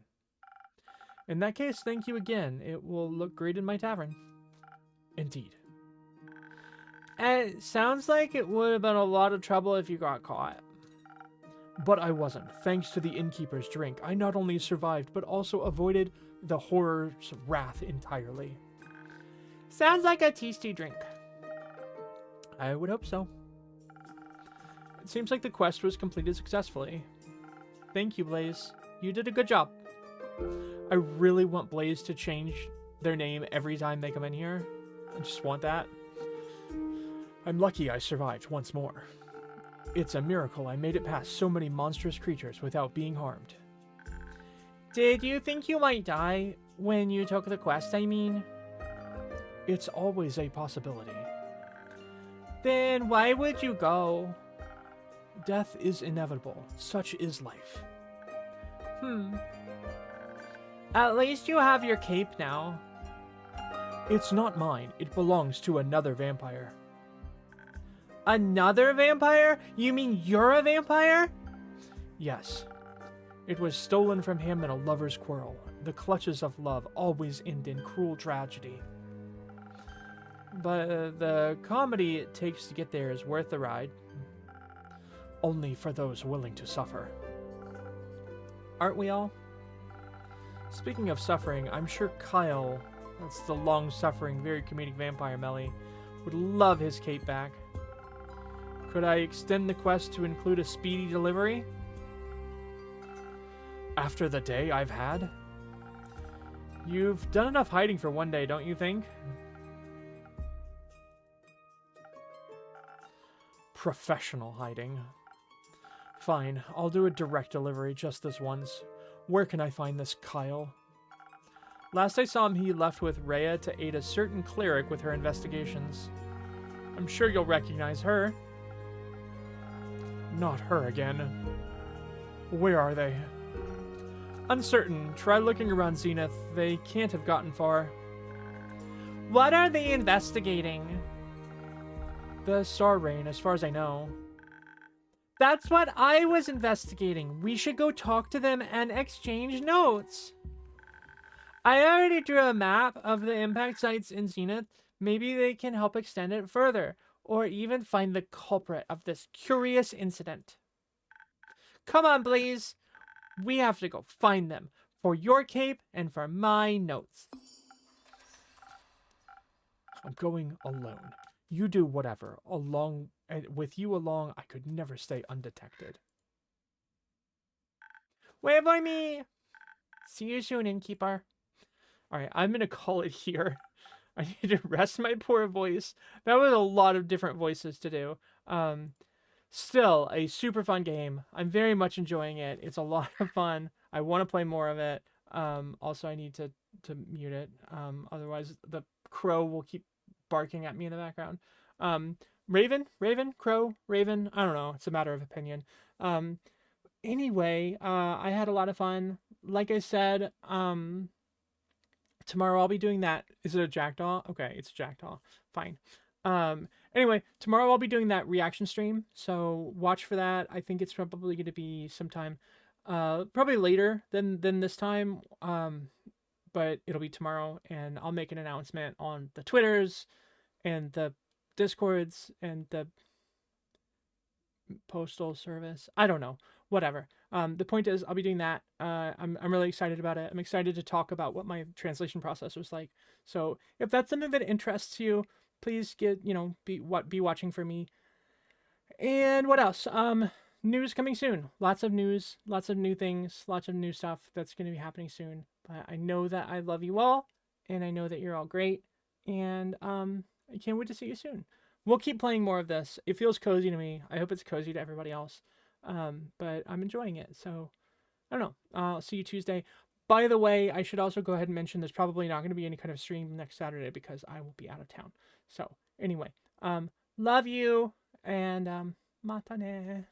In that case, thank you again. It will look great in my tavern. Indeed. It sounds like it would have been a lot of trouble if you got caught. But I wasn't. Thanks to the innkeeper's drink, I not only survived, but also avoided the horror's wrath entirely. Sounds like a tasty drink. I would hope so. It seems like the quest was completed successfully. Thank you, Blaze. You did a good job. I really want Blaze to change their name every time they come in here. I just want that. I'm lucky I survived once more. It's a miracle I made it past so many monstrous creatures without being harmed. Did you think you might die when you took the quest, I mean? It's always a possibility. Then why would you go? Death is inevitable. Such is life. At least you have your cape now. It's not mine. It belongs to another vampire. Another vampire? You mean you're a vampire? Yes. It was stolen from him in a lover's quarrel. The clutches of love always end in cruel tragedy. But the comedy it takes to get there is worth the ride. Only for those willing to suffer. Aren't we all? Speaking of suffering, I'm sure Kyle, that's the long-suffering, very comedic vampire Melly, would love his cape back. Could I extend the quest to include a speedy delivery? After the day I've had? You've done enough hiding for one day, don't you think? Professional hiding. Fine, I'll do a direct delivery just this once. Where can I find this Kyle? Last I saw him, he left with Rhea to aid a certain cleric with her investigations. I'm sure you'll recognize her. Not her again. Where are they? Uncertain. Try looking around Zenith. They can't have gotten far. What are they investigating? The Star Rain, as far as I know. That's what I was investigating. We should go talk to them and exchange notes. I already drew a map of the impact sites in Zenith. Maybe they can help extend it further, or even find the culprit of this curious incident. Come on, please. We have to go find them, for your cape and for my notes. I'm going alone. You do whatever. Along with you along, I could never stay undetected. Wait for me. See you soon, innkeeper. All right, I'm gonna call it here. I need to rest my poor voice. That was a lot of different voices to do. Um, Still a super fun game. I'm very much enjoying it. It's a lot of fun. I want to play more of it. Also, I need to mute it. Otherwise, the crow will keep barking at me in the background. Um, Raven, crow, Raven. I don't know. It's a matter of opinion. Um, anyway, I had a lot of fun. Like I said, tomorrow I'll be doing that. Is it a jackdaw? Okay, it's a jackdaw. Fine. Anyway, tomorrow I'll be doing that reaction stream, so watch for that. I think it's probably going to be sometime, probably later than this time. But it'll be tomorrow, and I'll make an announcement on the Twitters and the Discords and the postal service. I don't know. Whatever. The point is, I'll be doing that. I'm really excited about it. I'm excited to talk about what my translation process was like. So if that's something that interests you, please be watching for me. And what else? News coming soon. Lots of news, lots of new things, lots of new stuff that's going to be happening soon. But I know that I love you all, and I know that you're all great, and I can't wait to see you soon. We'll keep playing more of this. It feels cozy to me. I hope it's cozy to everybody else. But I'm enjoying it. So I don't know. I'll see you Tuesday. By the way, I should also go ahead and mention there's probably not going to be any kind of stream next Saturday because I will be out of town. So anyway, love you and matane.